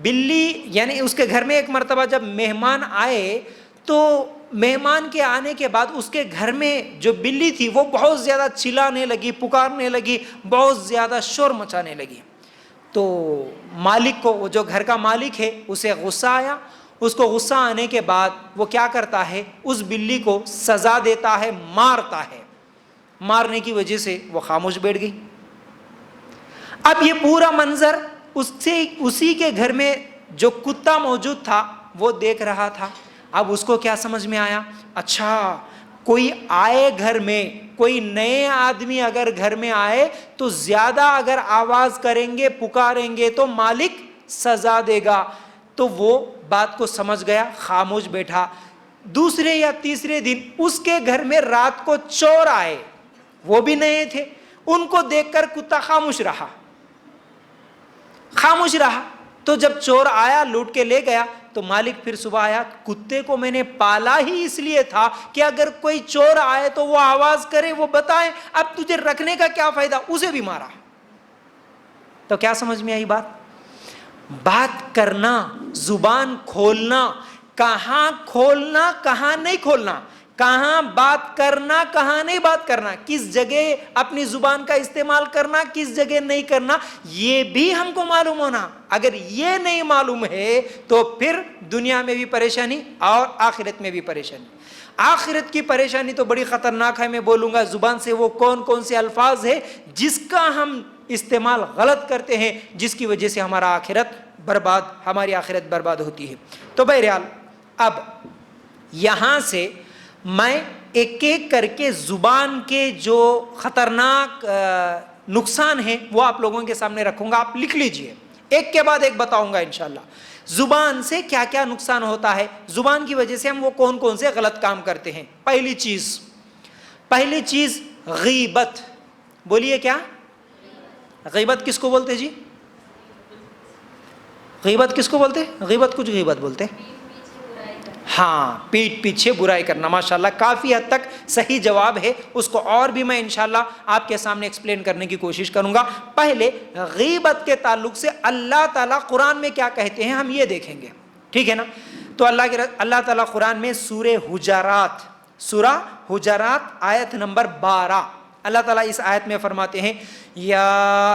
بلی، یعنی اس کے گھر میں ایک مرتبہ جب مہمان آئے تو مہمان کے آنے کے بعد اس کے گھر میں جو بلی تھی وہ بہت زیادہ چلانے لگی، پکارنے لگی، بہت زیادہ شور مچانے لگی. تو مالک کو، وہ جو گھر کا مالک ہے، اسے غصہ آیا. اس کو غصہ آنے کے بعد وہ کیا کرتا ہے، اس بلی کو سزا دیتا ہے، مارتا ہے. مارنے کی وجہ سے وہ خاموش بیٹھ گئی. اب یہ پورا منظر اسی کے گھر میں جو کتا موجود تھا وہ دیکھ رہا تھا. اب اس کو کیا سمجھ میں آیا، اچھا کوئی آئے گھر میں، کوئی نئے آدمی اگر گھر میں آئے تو زیادہ اگر آواز کریں گے، پکاریں گے تو مالک سزا دے گا. تو وہ بات کو سمجھ گیا، خاموش بیٹھا. دوسرے یا تیسرے دن اس کے گھر میں رات کو چور آئے، وہ بھی نئے تھے. ان کو دیکھ کر کتا خاموش رہا. تو جب چور آیا، لوٹ کے لے گیا، تو مالک پھر صبح آیا، کتے کو میں نے پالا ہی اس لیے تھا کہ اگر کوئی چور آئے تو وہ آواز کرے، وہ بتائے، اب تجھے رکھنے کا کیا فائدہ، اسے بھی مارا. تو کیا سمجھ میں آئی بات کرنا، زبان کھولنا، کہاں نہیں کھولنا، کہاں بات کرنا، کہاں نہیں بات کرنا، کس جگہ اپنی زبان کا استعمال کرنا، کس جگہ نہیں کرنا، یہ بھی ہم کو معلوم ہونا. اگر یہ نہیں معلوم ہے تو پھر دنیا میں بھی پریشانی اور آخرت میں بھی پریشانی. آخرت کی پریشانی تو بڑی خطرناک ہے. میں بولوں گا زبان سے وہ کون سے الفاظ ہے جس کا ہم استعمال غلط کرتے ہیں، جس کی وجہ سے ہماری آخرت برباد ہوتی ہے. تو بہرحال اب یہاں سے میں ایک ایک کر کے زبان کے جو خطرناک نقصان ہیں وہ آپ لوگوں کے سامنے رکھوں گا. آپ لکھ لیجئے، ایک کے بعد ایک بتاؤں گا انشاءاللہ. زبان سے کیا کیا نقصان ہوتا ہے، زبان کی وجہ سے ہم وہ کون سے غلط کام کرتے ہیں. پہلی چیز غیبت. بولیے کیا؟ غیبت کس کو بولتے جی؟ غیبت کس کو بولتے؟ غیبت بولتے. ہاں، پیٹھ پیچھے برائی کرنا. ماشاءاللہ کافی حد تک صحیح جواب ہے. اس کو اور بھی میں انشاءاللہ آپ کے سامنے ایکسپلین کرنے کی کوشش کروں گا. پہلے غیبت کے تعلق سے اللہ تعالیٰ قرآن میں کیا کہتے ہیں ہم یہ دیکھیں گے، ٹھیک ہے نا. تو اللہ تعالیٰ قرآن میں سورہ حجرات آیت نمبر 12، اللہ تعالیٰ اس آیت میں فرماتے ہیں، یا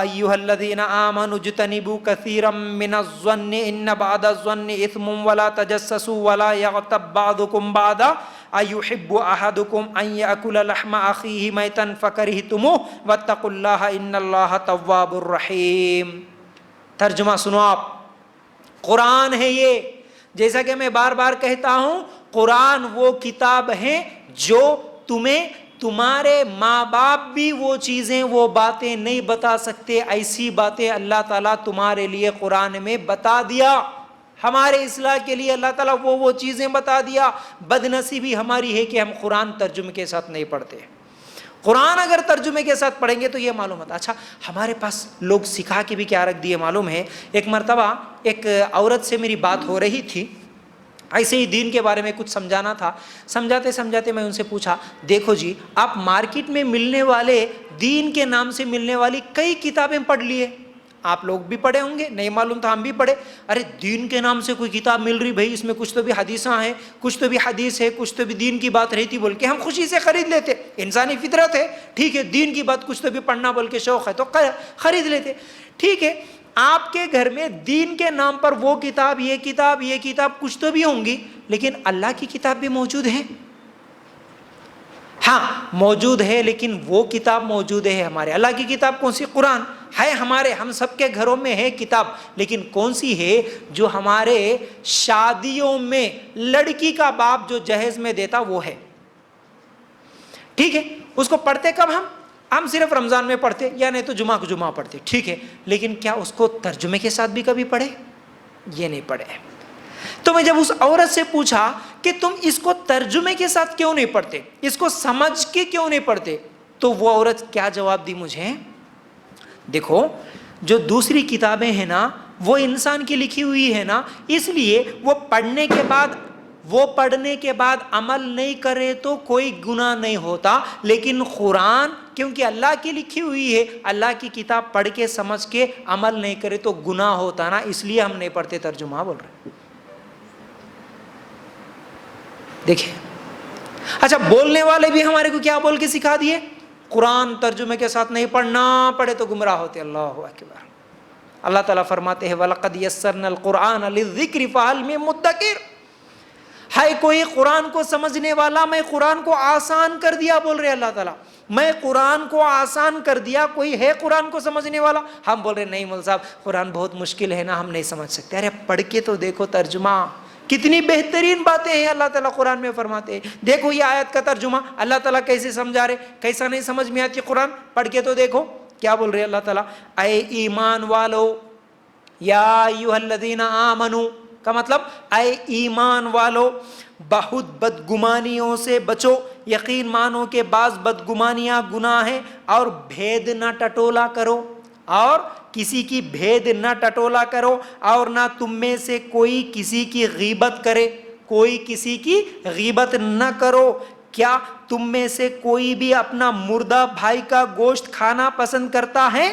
ایھا الذین آمنوا اجتنبوا کثیرا من الظن ان بعض الظن اثم ولا تجسسوا ولا یغتب بعضکم بعضا ایحب احدکم ان یاکل لحم اخیہ میتا فکرہتموہ واتقوا اللہ ان اللہ تواب الرحیم. ترجمہ سنو آپ، قرآن ہے یہ. جیسا کہ میں بار بار کہتا ہوں، قرآن وہ کتاب ہے جو تمہیں تمہارے ماں باپ بھی وہ چیزیں، وہ باتیں نہیں بتا سکتے. ایسی باتیں اللہ تعالیٰ تمہارے لیے قرآن میں بتا دیا. ہمارے اصلاح کے لیے اللہ تعالیٰ وہ چیزیں بتا دیا. بدنصیبی ہماری ہے کہ ہم قرآن ترجمے کے ساتھ نہیں پڑھتے. قرآن اگر ترجمے کے ساتھ پڑھیں گے تو یہ معلوم ہوتا. اچھا، ہمارے پاس لوگ سکھا کے بھی کیا رکھ دیے معلوم ہے. ایک مرتبہ ایک عورت سے میری بات ہو رہی تھی، ایسے ہی دین کے بارے میں کچھ سمجھانا تھا. سمجھاتے میں ان سے پوچھا، دیکھو جی، آپ مارکیٹ میں ملنے والے دین کے نام سے ملنے والی کئی کتابیں پڑھ لیے، آپ لوگ بھی پڑھے ہوں گے، نہیں معلوم تھا ہم بھی پڑھے. ارے دین کے نام سے کوئی کتاب مل رہی، بھائی اس میں کچھ تو بھی حدیثاں ہیں، کچھ تو بھی حدیث ہے، کچھ تو بھی دین کی بات رہتی، بول کے ہم خوشی سے خرید لیتے. انسانی فطرت ہے، ٹھیک ہے، دین کی بات کچھ تو بھی پڑھنا بول کے شوق ہے تو خرید لیتے. ٹھیک ہے، آپ کے گھر میں دین کے نام پر وہ کتاب، یہ کتاب کچھ تو بھی ہوں گی، لیکن اللہ کی کتاب بھی موجود ہے. ہاں موجود ہے، لیکن وہ کتاب موجود ہے ہمارے. اللہ کی کتاب کون سی؟ قرآن ہے ہمارے، ہم سب کے گھروں میں ہے کتاب. لیکن کون سی ہے؟ جو ہمارے شادیوں میں لڑکی کا باپ جو جہیز میں دیتا وہ ہے. ٹھیک ہے، اس کو پڑھتے کب ہم صرف رمضان میں پڑھتے، یا نہیں تو جمعہ کو جمعہ پڑھتے. ٹھیک ہے، لیکن کیا اس کو ترجمے کے ساتھ بھی کبھی پڑھے؟ یہ نہیں پڑھے. تو میں جب اس عورت سے پوچھا کہ تم اس کو ترجمے کے ساتھ کیوں نہیں پڑھتے، اس کو سمجھ کے کیوں نہیں پڑھتے، تو وہ عورت کیا جواب دی مجھے؟ دیکھو، جو دوسری کتابیں ہیں نا وہ انسان کی لکھی ہوئی ہے نا، اس لیے وہ پڑھنے کے بعد عمل نہیں کرے تو کوئی گناہ نہیں ہوتا. لیکن قرآن کیونکہ اللہ کی لکھی ہوئی ہے، اللہ کی کتاب پڑھ کے سمجھ کے عمل نہیں کرے تو گناہ ہوتا نا، اس لیے ہم نہیں پڑھتے ترجمہ. بول رہے دیکھیں اچھا بولنے والے بھی ہمارے کو کیا بول کے سکھا دیے؟ قرآن ترجمے کے ساتھ نہیں پڑھنا، پڑھے تو گمراہ ہوتے. اللہ اکبر. اللہ تعالیٰ فرماتے ہیں وَلَقَدْ يَسَّرْنَا الْقُرْآنَ لِلذِّكْرِ فَهَلْ مِن مُدَّكِرٍ. ہے کوئی قرآن کو سمجھنے والا؟ میں قرآن کو آسان کر دیا بول رہے اللہ تعالیٰ. میں قرآن کو آسان کر دیا، کوئی ہے قرآن کو سمجھنے والا؟ ہم بول رہے نہیں مول صاحب قرآن بہت مشکل ہے نا، ہم نہیں سمجھ سکتے. ارے پڑھ کے تو دیکھو ترجمہ، کتنی بہترین باتیں ہیں اللہ تعالیٰ قرآن میں فرماتے ہیں. دیکھو یہ آیت کا ترجمہ اللہ تعالیٰ کیسے سمجھا رہے، کیسا نہیں سمجھ میں آتی قرآن، پڑھ کے تو دیکھو. کیا بول رہے اللہ تعالیٰ؟ اے ایمان والو، یا ایھا الذین آمنو کا مطلب اے ایمان والو بہت بدگمانیوں سے بچو، یقین مانو کہ بعض بدگمانیاں گناہ ہیں، اور بھید نہ ٹٹولا کرو، اور کسی کی بھید نہ ٹٹولا کرو، اور نہ تم میں سے کوئی کسی کی غیبت کرے، کوئی کسی کی غیبت نہ کرو. کیا تم میں سے کوئی بھی اپنا مردہ بھائی کا گوشت کھانا پسند کرتا ہے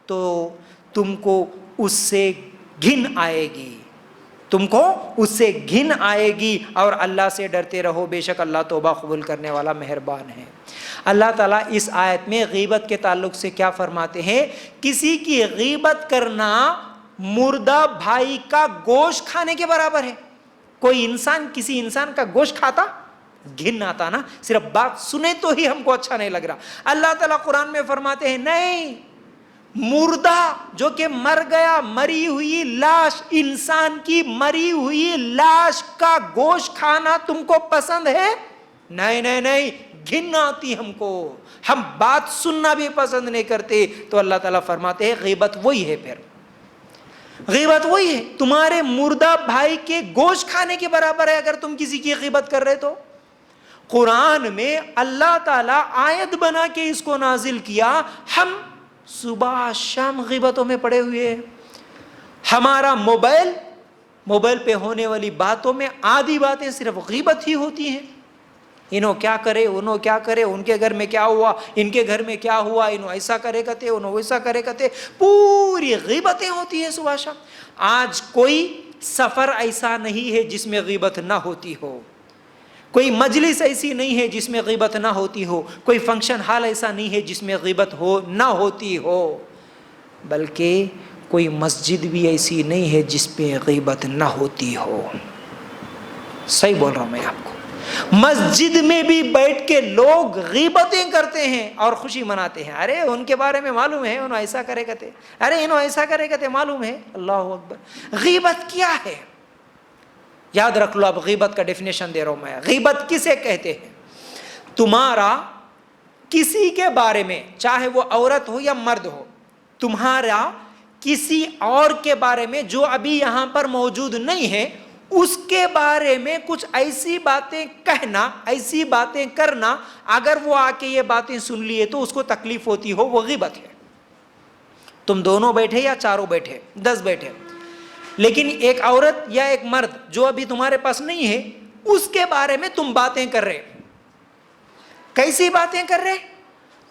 تو تم کو اس سے گھن آئے گی، تم کو اس سے گھن آئے گی، اور اللہ سے ڈرتے رہو، بے شک اللہ توبہ قبول کرنے والا مہربان ہے. اللہ تعالیٰ اس آیت میں غیبت کے تعلق سے کیا فرماتے ہیں؟ کسی کی غیبت کرنا مردہ بھائی کا گوشت کھانے کے برابر ہے. کوئی انسان کسی انسان کا گوشت کھاتا؟ گھن آتا نا، صرف بات سنے تو ہی ہم کو اچھا نہیں لگ رہا. اللہ تعالیٰ قرآن میں فرماتے ہیں نہیں، مردہ جو کہ مر گیا، مری ہوئی لاش، انسان کی مری ہوئی لاش کا گوشت کھانا تم کو پسند ہے؟ نہیں نہیں نہیں، گھن آتی ہم کو، ہم بات سننا بھی پسند نہیں کرتے. تو اللہ تعالیٰ فرماتے ہیں غیبت وہی ہے، پھر غیبت وہی ہے، تمہارے مردہ بھائی کے گوشت کھانے کے برابر ہے اگر تم کسی کی غیبت کر رہے. تو قرآن میں اللہ تعالیٰ آیت بنا کے اس کو نازل کیا، ہم صبح شام غیبتوں میں پڑے ہوئے ہیں. ہمارا موبائل پہ ہونے والی باتوں میں آدھی باتیں صرف غیبت ہی ہوتی ہیں. انہوں کیا کرے، انہوں کیا کرے، ان کے گھر میں کیا ہوا، ان کے گھر میں کیا ہوا، انہوں ایسا کرے کہتے، انہوں ویسا کرے کہتے، پوری غیبتیں ہوتی ہیں صبح شام. آج کوئی سفر ایسا نہیں ہے جس میں غیبت نہ ہوتی ہو، کوئی مجلس ایسی نہیں ہے جس میں غیبت نہ ہوتی ہو، کوئی فنکشن ہال ایسا نہیں ہے جس میں غیبت ہو نہ ہوتی ہو، بلکہ کوئی مسجد بھی ایسی نہیں ہے جس پہ غیبت نہ ہوتی ہو. صحیح بول رہا ہوں میں آپ کو. مسجد میں بھی بیٹھ کے لوگ غیبتیں کرتے ہیں اور خوشی مناتے ہیں. ارے ان کے بارے میں معلوم ہے، انہوں ایسا کرے کہتے، ارے انہوں ایسا کرے کہتے، معلوم ہے. اللہ اکبر. غیبت کیا ہے؟ یاد رکھ لو. اب غیبت کا ڈیفینیشن دے رہا ہوں میں. غیبت کسے کہتے ہیں؟ تمہارا کسی کے بارے میں، چاہے وہ عورت ہو یا مرد ہو، تمہارا کسی اور کے بارے میں جو ابھی یہاں پر موجود نہیں ہے، اس کے بارے میں کچھ ایسی باتیں کہنا، ایسی باتیں کرنا، اگر وہ آ کے یہ باتیں سن لیے تو اس کو تکلیف ہوتی ہو، وہ غیبت ہے. تم دونوں بیٹھے یا چاروں بیٹھے، 10 بیٹھے، لیکن ایک عورت یا ایک مرد جو ابھی تمہارے پاس نہیں ہے، اس کے بارے میں تم باتیں کر رہے. کیسی باتیں کر رہے؟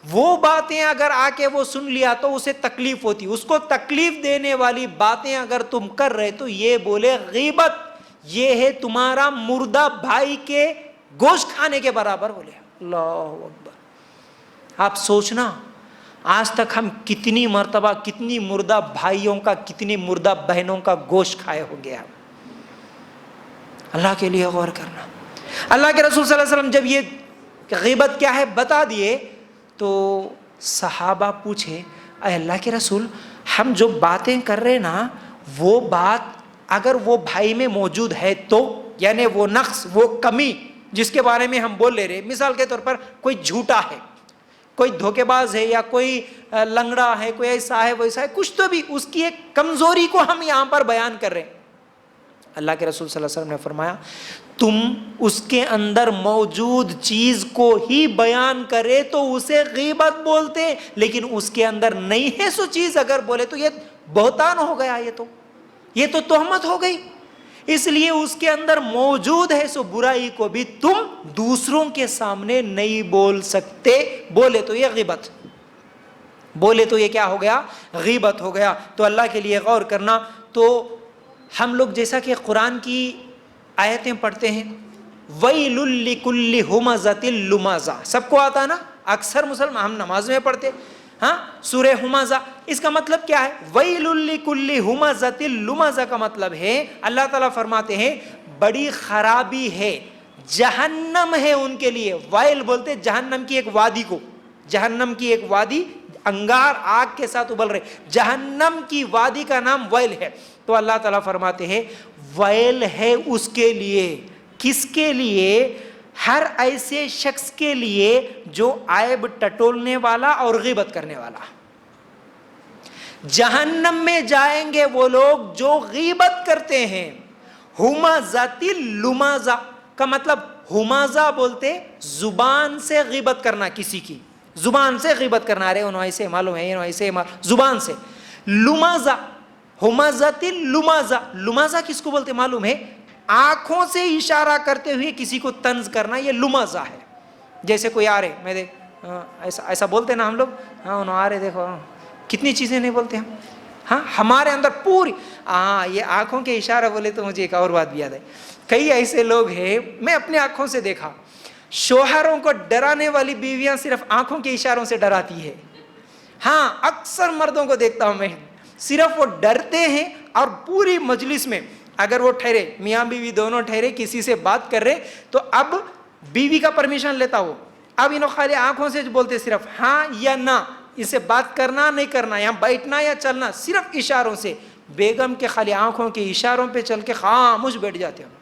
وہ باتیں اگر آ کے وہ سن لیا تو اسے تکلیف ہوتی. اس کو تکلیف دینے والی باتیں اگر تم کر رہے تو یہ بولے غیبت. یہ ہے تمہارا مردہ بھائی کے گوشت کھانے کے برابر. بولے اللہ اکبر. آپ سوچنا آج تک ہم کتنی مرتبہ کتنی مردہ بھائیوں کا، کتنی مردہ بہنوں کا گوشت کھائے ہو گیا. اللہ کے لیے غور کرنا. اللہ کے رسول صلی اللہ علیہ وسلم جب یہ غیبت کیا ہے بتا دیے تو صحابہ پوچھے اے اللہ کے رسول، ہم جو باتیں کر رہے نا، وہ بات اگر وہ بھائی میں موجود ہے تو، یعنی وہ نقص، وہ کمی جس کے بارے میں ہم بول لے رہے، مثال کے طور پر کوئی جھوٹا ہے، کوئی دھوکے باز ہے، یا کوئی لنگڑا ہے، کوئی ایسا ہے ویسا ہے، کچھ تو بھی اس کی ایک کمزوری کو ہم یہاں پر بیان کر رہے ہیں. اللہ کے رسول صلی اللہ علیہ وسلم نے فرمایا تم اس کے اندر موجود چیز کو ہی بیان کرے تو اسے غیبت بولتے، لیکن اس کے اندر نہیں ہے سو چیز اگر بولے تو یہ بہتان ہو گیا، یہ تو تہمت ہو گئی. اس لیے اس کے اندر موجود ہے سو برائی کو بھی تم دوسروں کے سامنے نہیں بول سکتے. بولے تو یہ غیبت، بولے تو یہ کیا ہو گیا؟ غیبت ہو گیا. تو اللہ کے لیے غور کرنا. تو ہم لوگ جیسا کہ قرآن کی آیتیں پڑھتے ہیں ویل لکل ہمزۃ لمزہ، سب کو آتا ہے نا، اکثر مسلمان ہم نماز میں پڑھتے ہاں سورہ ہمزہ، اس کا مطلب کیا ہے؟ ویل لکل ہمزۃ لمزہ کا مطلب ہے اللہ تعالیٰ فرماتے ہیں بڑی خرابی ہے، جہنم ہے ان کے لیے۔ وائل بولتے جہنم کی ایک وادی کو، جہنم کی ایک وادی انگار آگ کے ساتھ ابل رہے، جہنم کی وادی کا نام ویل ہے۔ تو اللہ تعالیٰ فرماتے ہیں ویل ہے اس کے لیے، کس کے لیے؟ ہر ایسے شخص کے لیے جو عیب ٹٹولنے والا اور غیبت کرنے والا۔ جہنم میں جائیں گے وہ لوگ جو غیبت کرتے ہیں۔ ہمزۃ لمزہ کا مطلب، ہمزہ بولتے زبان سے غیبت کرنا، کسی کی زبان سے غیبت کرنا، ارے انہوں ایسے معلوم ہے، انہوں ایسے زبان سے۔ لمزہ، ہمزۃ لمزہ، لمزہ کس کو بولتے معلوم ہے؟ آنکھوں سے اشارہ کرتے ہوئے کسی کو طنز کرنا، یہ لمزہ ہے۔ جیسے کوئی آ رہے، میں دیکھ ایسا بولتے نا ہم لوگ، ہاں انہوں آ رہے دیکھو، کتنی چیزیں نہیں بولتے ہم، ہاں ہمارے اندر پوری، ہاں یہ آنکھوں کے اشارہ بولے تو مجھے ایک اور بات بھی یاد ہے۔ کئی ایسے لوگ ہیں، میں اپنے آنکھوں سے دیکھا، شوہروں کو ڈرانے والی بیویاں صرف آنکھوں کے اشاروں سے ڈراتی ہے۔ ہاں اکثر مردوں کو دیکھتا ہوں میں، صرف وہ ڈرتے ہیں، اور پوری مجلس میں اگر وہ ٹھہرے، میاں بیوی دونوں ٹھہرے کسی سے بات کر رہے، تو اب بیوی کا پرمیشن لیتا ہو، اب انہوں خالی آنکھوں سے بولتے صرف ہاں یا نہ، اس سے بات کرنا نہیں کرنا، یہاں بیٹھنا یا چلنا، صرف اشاروں سے۔ بیگم کے خالی آنکھوں کے اشاروں پہ چل کے خاموش بیٹھ جاتے ہیں۔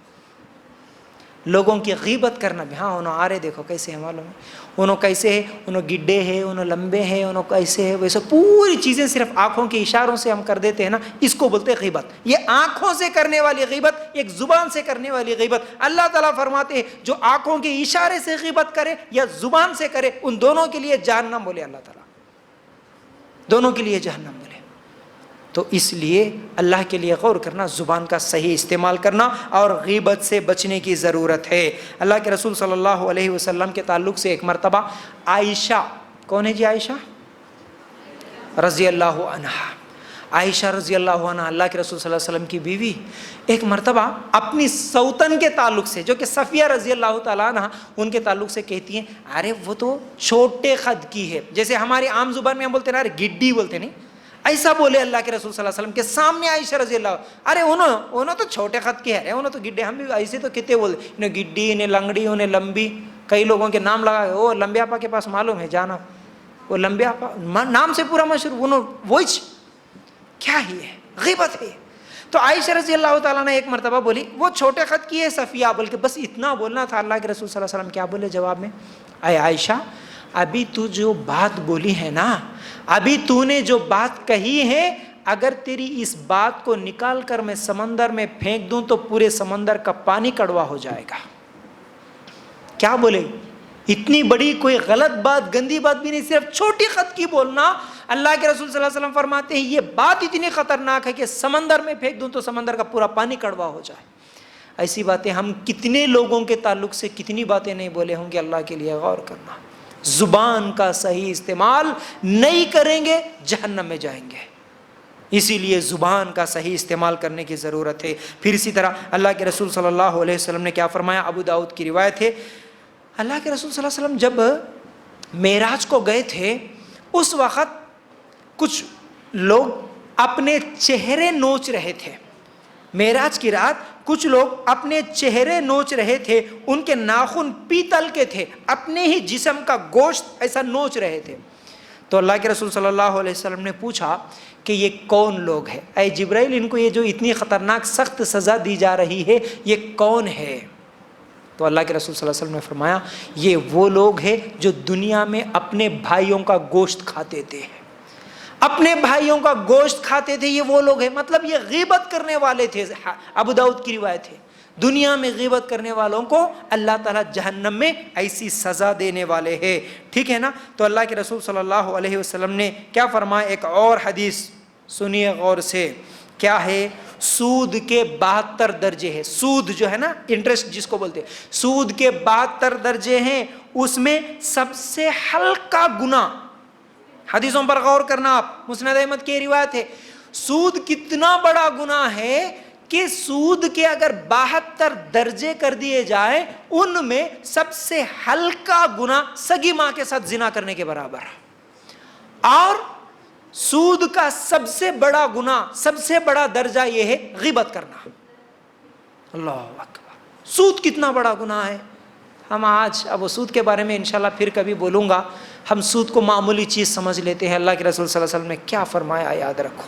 لوگوں کی غیبت کرنا بھی، ہاں انہوں آ رہے دیکھو کیسے ہیں معلوم ہے، انہوں کیسے ہے، انہوں گڈے ہیں، انہوں لمبے ہیں، انہوں کیسے ہے، ویسے پوری چیزیں صرف آنکھوں کے اشاروں سے ہم کر دیتے ہیں نا، اس کو بولتے غیبت۔ یہ آنکھوں سے کرنے والی غیبت، ایک زبان سے کرنے والی غیبت۔ اللہ تعالیٰ فرماتے ہیں جو آنکھوں کے اشارے سے غیبت کرے یا زبان سے کرے، ان دونوں کے لیے جہنم بولے اللہ تعالیٰ، دونوں کے لیے جہنم بولے۔ تو اس لیے اللہ کے لیے غور کرنا، زبان کا صحیح استعمال کرنا، اور غیبت سے بچنے کی ضرورت ہے۔ اللہ کے رسول صلی اللہ علیہ وسلم کے تعلق سے ایک مرتبہ عائشہ، کون ہے جی عائشہ رضی اللہ عنہا، عائشہ رضی اللہ عنہ اللہ کے رسول صلی اللہ علیہ وسلم کی بیوی، ایک مرتبہ اپنی سوتن کے تعلق سے، جو کہ صفیہ رضی اللہ تعالیٰ عنہ، ان کے تعلق سے کہتی ہیں ارے وہ تو چھوٹے قد کی ہے، جیسے ہماری عام زبان میں ہم بولتے ہیں نا ارے گڈی بولتے نہیں، ایسا بولے اللہ کے رسول صلی اللہ علیہ وسلم کے سامنے عائشہ رضی اللہ، ارے انہوں تو چھوٹے قد کے ہے، انہوں تو گڈے، ہم بھی ایسے تو کتنے بولتے، انہیں گڈی، انہیں لنگڑی، انہیں لمبی، کئی لوگوں کے نام لگا، وہ لمبے آپا کے پاس معلوم ہے جانا، وہ لمبے آپا نام سے پورا مشہور، انہوں وہی کیا ہی ہے، غیبت ہے۔ تو عائشہ رضی اللہ تعالیٰ نے ایک مرتبہ بولی وہ چھوٹے خط کی ہے صفیہ، بلکہ بس اتنا بولنا تھا، اللہ کے رسول صلی اللہ علیہ وسلم کیا بولے جواب میں؟ اے عائشہ، ابھی تو جو بات بولی ہے نا، ابھی تو نے جو بات کہی ہے، اگر تیری اس بات کو نکال کر میں سمندر میں پھینک دوں تو پورے سمندر کا پانی کڑوا ہو جائے گا۔ کیا بولے؟ اتنی بڑی کوئی غلط بات، گندی بات بھی نہیں، صرف چھوٹی خط کی بولنا۔ اللہ کے رسول صلی اللہ علیہ وسلم فرماتے ہیں یہ بات اتنی خطرناک ہے کہ سمندر میں پھینک دوں تو سمندر کا پورا پانی کڑوا ہو جائے۔ ایسی باتیں ہم کتنے لوگوں کے تعلق سے کتنی باتیں نہیں بولے ہوں گے، اللہ کے لیے غور کرنا۔ زبان کا صحیح استعمال نہیں کریں گے جہنم میں جائیں گے، اسی لیے زبان کا صحیح استعمال کرنے کی ضرورت ہے۔ پھر اسی طرح اللہ کے رسول صلی اللہ علیہ وسلم نے کیا فرمایا؟ ابو داؤد کی روایت ہے، اللہ کے رسول صلی اللہ علیہ وسلم جب معراج کو گئے تھے، اس وقت کچھ لوگ اپنے چہرے نوچ رہے تھے۔ معراج کی رات کچھ لوگ اپنے چہرے نوچ رہے تھے، ان کے ناخن پیتل کے تھے، اپنے ہی جسم کا گوشت ایسا نوچ رہے تھے۔ تو اللہ کے رسول صلی اللہ علیہ وسلم نے پوچھا کہ یہ کون لوگ ہیں؟ اے جبرائیل، ان کو یہ جو اتنی خطرناک سخت سزا دی جا رہی ہے یہ کون ہے؟ تو اللہ کے رسول صلی اللہ علیہ وسلم نے فرمایا یہ وہ لوگ ہیں جو دنیا میں اپنے بھائیوں کا گوشت کھاتے تھے، اپنے بھائیوں کا گوشت کھاتے تھے، یہ وہ لوگ ہیں، مطلب یہ غیبت کرنے والے تھے۔ ابو داؤد کی روایت ہے، دنیا میں غیبت کرنے والوں کو اللہ تعالیٰ جہنم میں ایسی سزا دینے والے ہیں، ٹھیک ہے نا؟ تو اللہ کے رسول صلی اللہ علیہ وسلم نے کیا فرمایا؟ ایک اور حدیث سنیے غور سے، کیا ہے؟ سود کے 72 درجے ہیں، سود جو ہے نا، انٹرسٹ جس کو بولتے ہیں، سود کے 72 درجے ہیں، اس میں سب سے ہلکا گناہ، حدیثوں پر غور کرنا آپ، مسند احمد کی روایت ہے، سود کتنا بڑا گناہ ہے کہ سود کے اگر 72 درجے کر دیے جائیں ان میں سب سے ہلکا گناہ سگی ماں کے ساتھ زنا کرنے کے برابر ہے، اور سود کا سب سے بڑا گناہ، سب سے بڑا درجہ یہ ہے غیبت کرنا۔ اللہ اکبر، سود کتنا بڑا گناہ ہے۔ ہم آج اب وہ سود کے بارے میں انشاءاللہ پھر کبھی بولوں گا، ہم سود کو معمولی چیز سمجھ لیتے ہیں، اللہ کے رسول صلی اللہ علیہ وسلم نے کیا فرمایا یاد رکھو،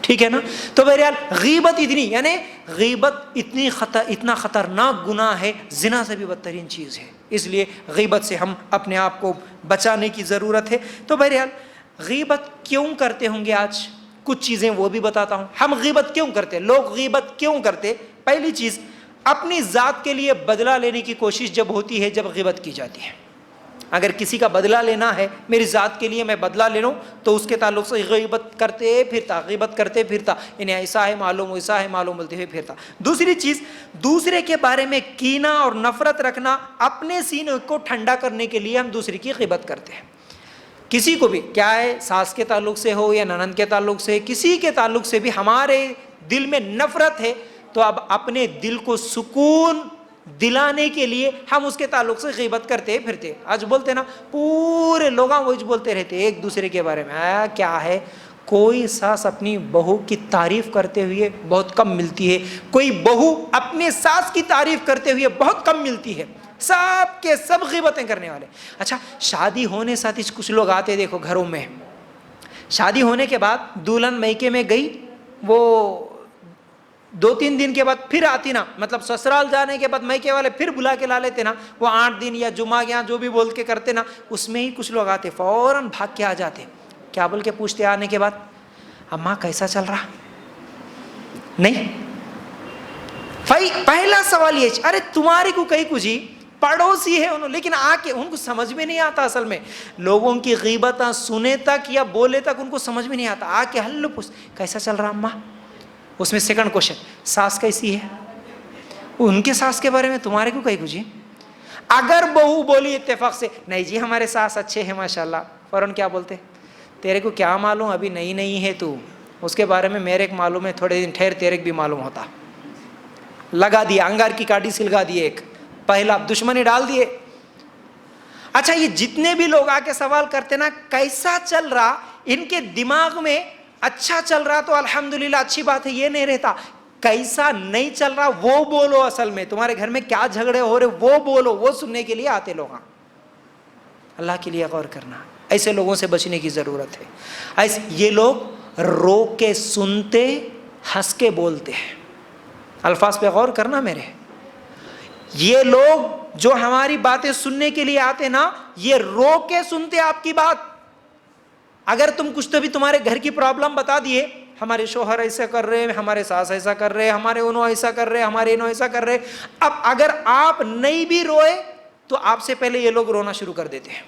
ٹھیک ہے نا۔ تو بہرحال غیبت اتنی، یعنی غیبت اتنا خطرناک گناہ ہے، زنا سے بھی بدترین چیز ہے، اس لیے غیبت سے ہم اپنے آپ کو بچانے کی ضرورت ہے۔ تو بہرحال غیبت کیوں کرتے ہوں گے، آج کچھ چیزیں وہ بھی بتاتا ہوں۔ ہم غیبت کیوں کرتے، لوگ غیبت کیوں کرتے؟ پہلی چیز، اپنی ذات کے لیے بدلہ لینے کی کوشش جب ہوتی ہے، جب غیبت کی جاتی ہے۔ اگر کسی کا بدلہ لینا ہے، میری ذات کے لیے میں بدلہ لے لوں، تو اس کے تعلق سے غیبت کرتے پھرتا انہیں ایسا ہے معلوم، ویسا ہے معلوم بولتے ہوئے پھرتا۔ دوسری چیز، دوسرے کے بارے میں کینہ اور نفرت رکھنا، اپنے سینے کو ٹھنڈا کرنے کے لیے ہم دوسرے کی غیبت کرتے ہیں۔ کسی کو بھی، کیا ہے، ساس کے تعلق سے ہو یا ننند کے تعلق سے، کسی کے تعلق سے بھی ہمارے دل میں نفرت ہے، تو اب اپنے دل کو سکون دلانے کے لیے ہم اس کے تعلق سے غیبت کرتے پھرتے۔ آج بولتے نا، پورے لوگ وہی بولتے رہتے ایک دوسرے کے بارے میں، کیا ہے، کوئی ساس اپنی بہو کی تعریف کرتے ہوئے بہت کم ملتی ہے، کوئی بہو اپنے ساس کی تعریف کرتے ہوئے بہت کم ملتی ہے، سب کے سب غیبتیں کرنے والے۔ اچھا، شادی ہونے ساتھ ہی کچھ لوگ آتے، دیکھو گھروں میں شادی ہونے کے بعد دلہن میکے میں گئی، وہ 2-3 دن کے بعد پھر آتی نا، مطلب سسرال جانے کے بعد میکے والے پھر بلا کے لا لیتے نا، وہ 8 دن یا جمعہ یا جو بھی بول کے کرتے نا، اس میں ہی کچھ لوگ آتے فوراً بھاگ کے آ جاتے، کیا بول کے پوچھتے آنے کے بعد، اماں کیسا چل رہا؟ نہیں، پہلا سوال یہ، ارے تمہارے کو کہیں کچھ ہی پڑوسی ہے انہوں، لیکن آ کے ان کو سمجھ میں نہیں آتا، اصل میں لوگوں کی غیبتیں سنے تک یا بولے تک ان کو سمجھ میں نہیں آتا، آ کے ہلو پوچھ کیسا چل رہا اماں۔ اس میں سیکنڈ کوشچن، ساس کیسی ہے؟ ان کے ساس کے بارے میں تمہارے کو کہیں کچھ ہی؟ اگر بہو بولی اتفاق سے، نہیں جی ہمارے ساس اچھے ہیں ماشاءاللہ، فوراً کیا بولتے، تیرے کو کیا معلوم، ابھی نئی نئی ہے تو، اس کے بارے میں میرے کو معلوم ہے، تھوڑے دن ٹھہر تیرے کو بھی معلوم ہوتا۔ لگا دیا، انگار کی کاٹی سلگا دیے، ایک پہلا دشمنی ڈال دیے۔ اچھا، یہ جتنے بھی لوگ آ کے سوال کرتے نا کیسا چل رہا، ان کے دماغ میں اچھا چل رہا تو الحمدللہ اچھی بات ہے، یہ نہیں رہتا، کیسا نہیں چل رہا وہ بولو، اصل میں تمہارے گھر میں کیا جھگڑے ہو رہے وہ بولو، وہ سننے کے لیے آتے لوگ۔ اللہ کے لیے غور کرنا، ایسے لوگوں سے بچنے کی ضرورت ہے۔ یہ لوگ رو کے سنتے، ہنس کے بولتے ہیں، الفاظ پہ غور کرنا میرے۔ یہ لوگ جو ہماری باتیں سننے کے لیے آتے نا، یہ رو کے سنتے آپ کی بات۔ اگر تم کچھ تو بھی تمہارے گھر کی پرابلم بتا دیے، ہمارے شوہر ایسا کر رہے، ہمارے ساس ایسا کر رہے، ہمارے انہوں ایسا کر رہے، ہمارے انہوں ایسا کر رہے، اب اگر آپ نہیں بھی روئے تو آپ سے پہلے یہ لوگ رونا شروع کر دیتے ہیں،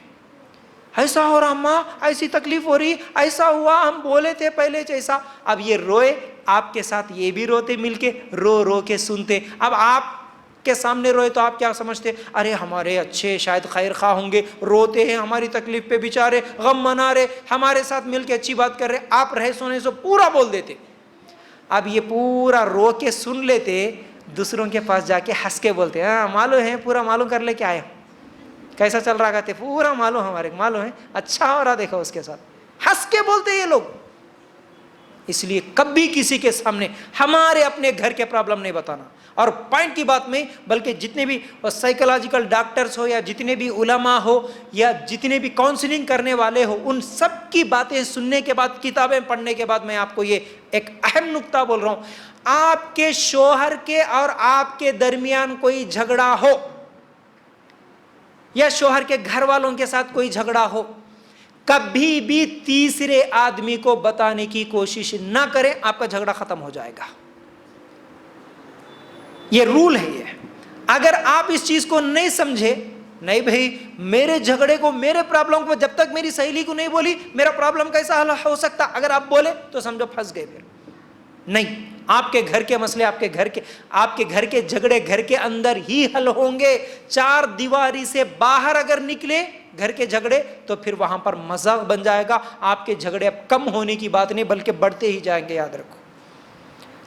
ایسا ہو رہا اماں، ایسی تکلیف ہو رہی، ایسا ہوا، ہم بولے تھے پہلے جیسا۔ اب یہ روئے، آپ کے ساتھ یہ بھی روتے مل کے، رو رو کے سنتے۔ اب آپ کے سامنے روئے تو آپ کیا سمجھتے، ارے ہمارے اچھے شاید خیر خواہ ہوں گے، روتے ہیں ہماری تکلیف پہ بیچارے، غم منا رہے، ہمارے ساتھ مل کے اچھی بات کر رہے، آپ رہے سونے سے پورا بول دیتے۔ اب یہ پورا رو کے سن لیتے، دوسروں کے پاس جا کے ہنس کے بولتے، ہاں معلوم ہے، پورا معلوم کر لے کے آئے، کیسا چل رہا، کہتے پورا معلوم، ہمارے معلوم ہے، اچھا ہو رہا، دیکھو اس کے ساتھ، ہنس کے بولتے یہ لوگ۔ اس لیے کبھی کسی کے سامنے ہمارے اپنے گھر کے پرابلم نہیں بتانا۔ اور پوائنٹ کی بات میں، بلکہ جتنے بھی سائیکولوجیکل ڈاکٹرز ہو یا جتنے بھی علماء ہو یا جتنے بھی کاؤنسلنگ کرنے والے ہو، ان سب کی باتیں سننے کے بعد، کتابیں پڑھنے کے بعد، میں آپ کو یہ ایک اہم نکتہ بول رہا ہوں، آپ کے شوہر کے اور آپ کے درمیان کوئی جھگڑا ہو یا شوہر کے گھر والوں کے ساتھ کوئی جھگڑا ہو، کبھی بھی تیسرے آدمی کو بتانے کی کوشش نہ کریں، آپ کا جھگڑا ختم ہو جائے گا۔ یہ رول ہے۔ یہ اگر آپ اس چیز کو نہیں سمجھے، نہیں بھائی میرے جھگڑے کو، میرے پرابلم کو جب تک میری سہیلی کو نہیں بولی، میرا پرابلم کیسا حل ہو سکتا، اگر آپ بولے تو سمجھو پھنس گئے۔ پھر نہیں، آپ کے گھر کے مسئلے، آپ کے گھر کے جھگڑے گھر کے اندر ہی حل ہوں گے۔ 4 دیواری سے باہر اگر نکلے گھر کے جھگڑے تو پھر وہاں پر مذاق بن جائے گا، آپ کے جھگڑے اب کم ہونے کی بات نہیں بلکہ بڑھتے ہی جائیں گے، یاد رکھو۔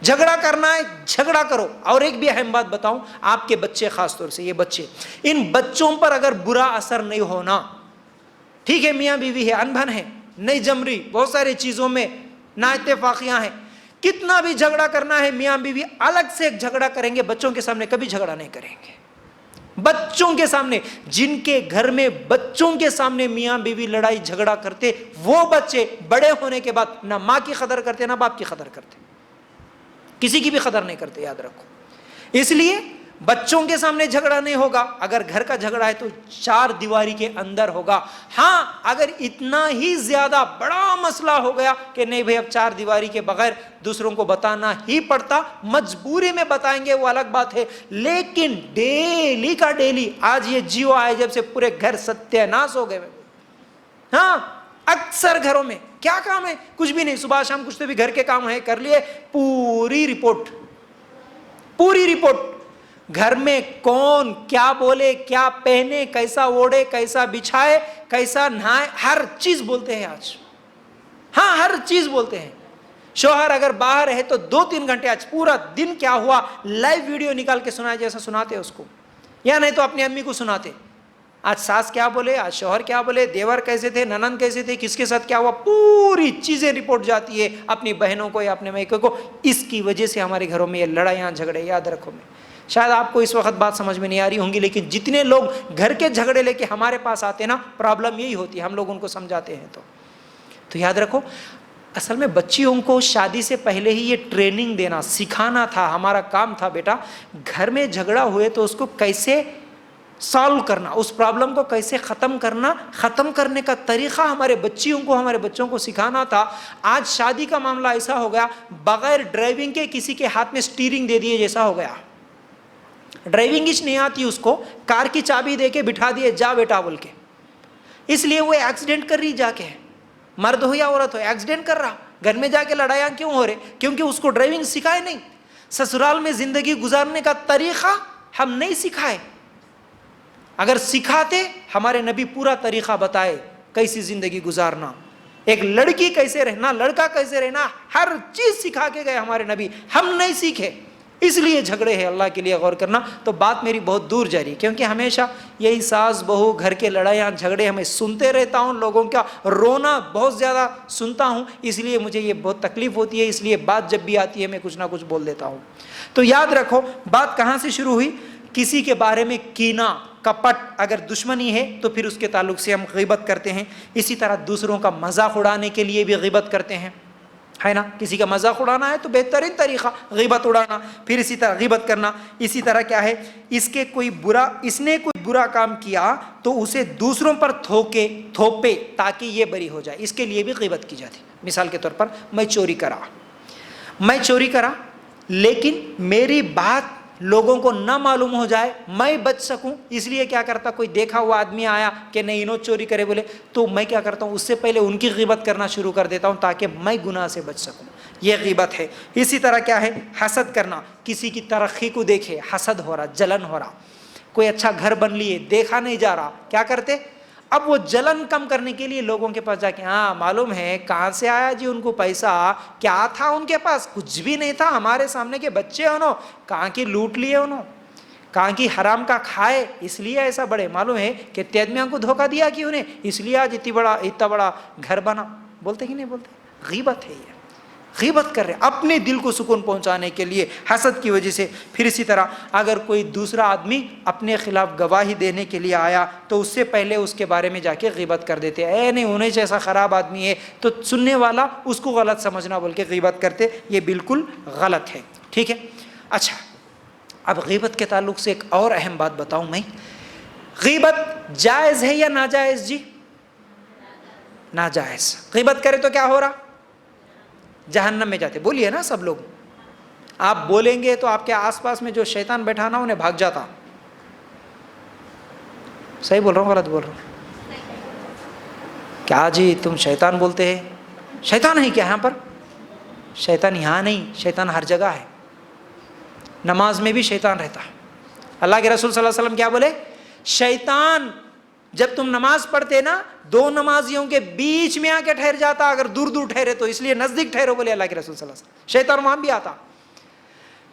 جھگڑا کرنا ہے جھگڑا کرو. اور ایک بھی اہم بات بتاؤں, آپ کے بچے, خاص طور سے یہ بچے, ان بچوں پر اگر برا اثر نہیں ہونا, ٹھیک ہے میاں بیوی ہے, انبن ہے, نہیں جم رہی, بہت ساری چیزوں میں نا اتفاقیاں ہیں, کتنا بھی جھگڑا کرنا ہے میاں بیوی الگ سے ایک جھگڑا کریں گے, بچوں کے سامنے کبھی جھگڑا نہیں کریں گے. بچوں کے سامنے, جن کے گھر میں بچوں کے سامنے میاں بیوی لڑائی جھگڑا کرتے, وہ بچے بڑے ہونے کے بعد نہ ماں کی قدر کرتے نہ باپ کی قدر کرتے, کسی کی بھی قدر نہیں کرتے, یاد رکھو. اس لیے بچوں کے سامنے جھگڑا نہیں ہوگا, اگر گھر کا جھگڑا ہے تو 4 دیواری کے اندر ہوگا. ہاں اگر اتنا ہی زیادہ بڑا مسئلہ ہو گیا کہ نہیں بھئی اب 4 دیواری کے بغیر دوسروں کو بتانا ہی پڑتا, مجبوری میں بتائیں گے, وہ الگ بات ہے. لیکن ڈیلی کا ڈیلی, آج یہ جیو آئے جب سے پورے گھر ستیہ ناش ہو گئے. ہاں اکثر گھروں میں کیا کام ہے, کچھ بھی نہیں, صبح شام کچھ تو بھی گھر کے کام ہے کر لیے, پوری رپورٹ, گھر میں کون کیا بولے, کیا پہنے, کیسا اوڑے, کیسا بچھائے, کیسا نہائے, ہر چیز بولتے ہیں آج. ہاں ہر چیز بولتے ہیں. شوہر اگر باہر ہے تو 2-3 گھنٹے آج پورا دن کیا ہوا لائیو ویڈیو نکال کے سنائے, جیسا سناتے اس کو, یا نہیں تو اپنی امی کو سناتے, آج ساس کیا بولے, آج شوہر کیا بولے, دیور کیسے تھے, ننند کیسے تھے, کس کے ساتھ کیا ہوا, پوری چیزیں رپورٹ جاتی ہے اپنی بہنوں کو یا اپنے میکے کو. اس کی وجہ سے ہمارے گھروں میں یہ لڑائیاں جھگڑے, یاد رکھو. میں شاید آپ کو اس وقت بات سمجھ میں نہیں آ رہی ہوں گی, لیکن جتنے لوگ گھر کے جھگڑے لے کے ہمارے پاس آتے ہیں نا, پرابلم یہی ہوتی ہے, ہم لوگ ان کو سمجھاتے ہیں. تو یاد رکھو, اصل میں بچیوں کو شادی سے پہلے ہی یہ ٹریننگ دینا, سکھانا تھا, ہمارا کام تھا. بیٹا گھر میں جھگڑا ہوئے تو اس کو کیسے سالو کرنا, اس پرابلم کو کیسے ختم کرنا, ختم کرنے کا طریقہ ہمارے بچوں کو سکھانا تھا. آج شادی کا معاملہ ایسا ہو گیا, بغیر ڈرائیونگ کے کسی کے ہاتھ میں سٹیئرنگ دے دیے جیسا ہو گیا. ڈرائیونگ ہی نہیں آتی اس کو, کار کی چابی دے کے بٹھا دیے, جا بیٹا بول کے. اس لیے وہ ایکسیڈنٹ کر رہی جا کے, مرد ہو یا عورت ہو, ایکسیڈنٹ کر رہا. گھر میں جا کے لڑائیاں کیوں ہو رہے, کیونکہ اس کو ڈرائیونگ سکھائے نہیں. سسرال میں زندگی گزارنے کا طریقہ ہم نہیں سکھائے. اگر سکھاتے, ہمارے نبی پورا طریقہ بتائے کیسی زندگی گزارنا, ایک لڑکی کیسے رہنا, لڑکا کیسے رہنا, ہر چیز سکھا کے گئے ہمارے نبی. ہم نہیں سیکھے, اس لیے جھگڑے ہیں. اللہ کے لیے غور کرنا. تو بات میری بہت دور جا رہی ہے, کیونکہ ہمیشہ یہی ساس بہو گھر کے لڑائیاں جھگڑے ہمیں سنتے رہتا ہوں, لوگوں کا رونا بہت زیادہ سنتا ہوں, اس لیے مجھے یہ بہت تکلیف ہوتی ہے. اس لیے بات جب بھی آتی ہے میں کچھ نہ کچھ بول دیتا ہوں. تو یاد رکھو, بات کہاں سے شروع ہوئی, کسی کے بارے میں کینہ, کپٹ, اگر دشمنی ہے تو پھر اس کے تعلق سے ہم غیبت کرتے ہیں. اسی طرح دوسروں کا مذاق اڑانے کے لیے بھی غیبت کرتے ہیں, ہے نا. کسی کا مذاق اڑانا ہے تو بہترین طریقہ غیبت اڑانا, پھر اسی طرح غیبت کرنا. اسی طرح کیا ہے, اس نے کوئی برا کام کیا تو اسے دوسروں پر تھوپے تاکہ یہ بری ہو جائے, اس کے لیے بھی غیبت کی جاتی. مثال کے طور پر میں چوری کرا لیکن میری بات لوگوں کو نہ معلوم ہو جائے, میں بچ سکوں, اس لیے کیا کرتا, کوئی دیکھا ہوا آدمی آیا کہ نہیں انہوں چوری کرے بولے, تو میں کیا کرتا ہوں, اس سے پہلے ان کی غیبت کرنا شروع کر دیتا ہوں تاکہ میں گناہ سے بچ سکوں. یہ غیبت ہے. اسی طرح کیا ہے, حسد کرنا, کسی کی ترقی کو دیکھے حسد ہو رہا, جلن ہو رہا. کوئی اچھا گھر بن لیے, دیکھا نہیں جا رہا, کیا کرتے, اب وہ جلن کم کرنے کے لیے لوگوں کے پاس جا کے, ہاں معلوم ہے کہاں سے آیا جی ان کو پیسہ, کیا تھا ان کے پاس, کچھ بھی نہیں تھا, ہمارے سامنے کے بچے انہوں کہاں کی لوٹ لیے, انہوں کہاں کی حرام کا کھائے, اس لیے ایسا بڑے. معلوم ہے کہ آدمیوں کو دھوکہ دیا کہ انہیں, اس لیے آج اتنا بڑا گھر بنا. بولتے کہ نہیں بولتے, غیبت ہے یہ, غیبت کر رہے اپنے دل کو سکون پہنچانے کے لیے, حسد کی وجہ سے. پھر اسی طرح اگر کوئی دوسرا آدمی اپنے خلاف گواہی دینے کے لیے آیا تو اس سے پہلے اس کے بارے میں جا کے غیبت کر دیتے, نہیں انہیں جیسا خراب آدمی ہے, تو سننے والا اس کو غلط سمجھنا بول کے غیبت کرتے. یہ بالکل غلط ہے. ٹھیک ہے. اچھا, اب غیبت کے تعلق سے ایک اور اہم بات بتاؤں میں, غیبت جائز ہے یا ناجائز جی؟ ناجائز. غیبت کرے تو کیا ہو رہا, جہنم میں جاتے. بولیے نا سب لوگ, آپ بولیں گے تو آپ کے آس پاس میں جو شیطان بیٹھا نا انہیں بھاگ جاتا. صحیح بول رہا ہوں غلط بول رہا ہوں؟ کیا جی تم شیطان بولتے ہیں, شیطان ہے کیا یہاں پر؟ شیطان یہاں نہیں, شیطان ہر جگہ ہے. نماز میں بھی شیطان رہتا. اللہ کے رسول صلی اللہ علیہ وسلم کیا بولے, شیطان جب تم نماز پڑھتے نا, 2 نمازیوں کے بیچ میں آ کے ٹھہر جاتا, اگر دور دور ٹھہرے تو, اس لیے نزدیک ٹھہرو بولے اللہ کے رسول صلی اللہ علیہ وسلم. شیطان وہاں بھی آتا.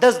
10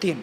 3।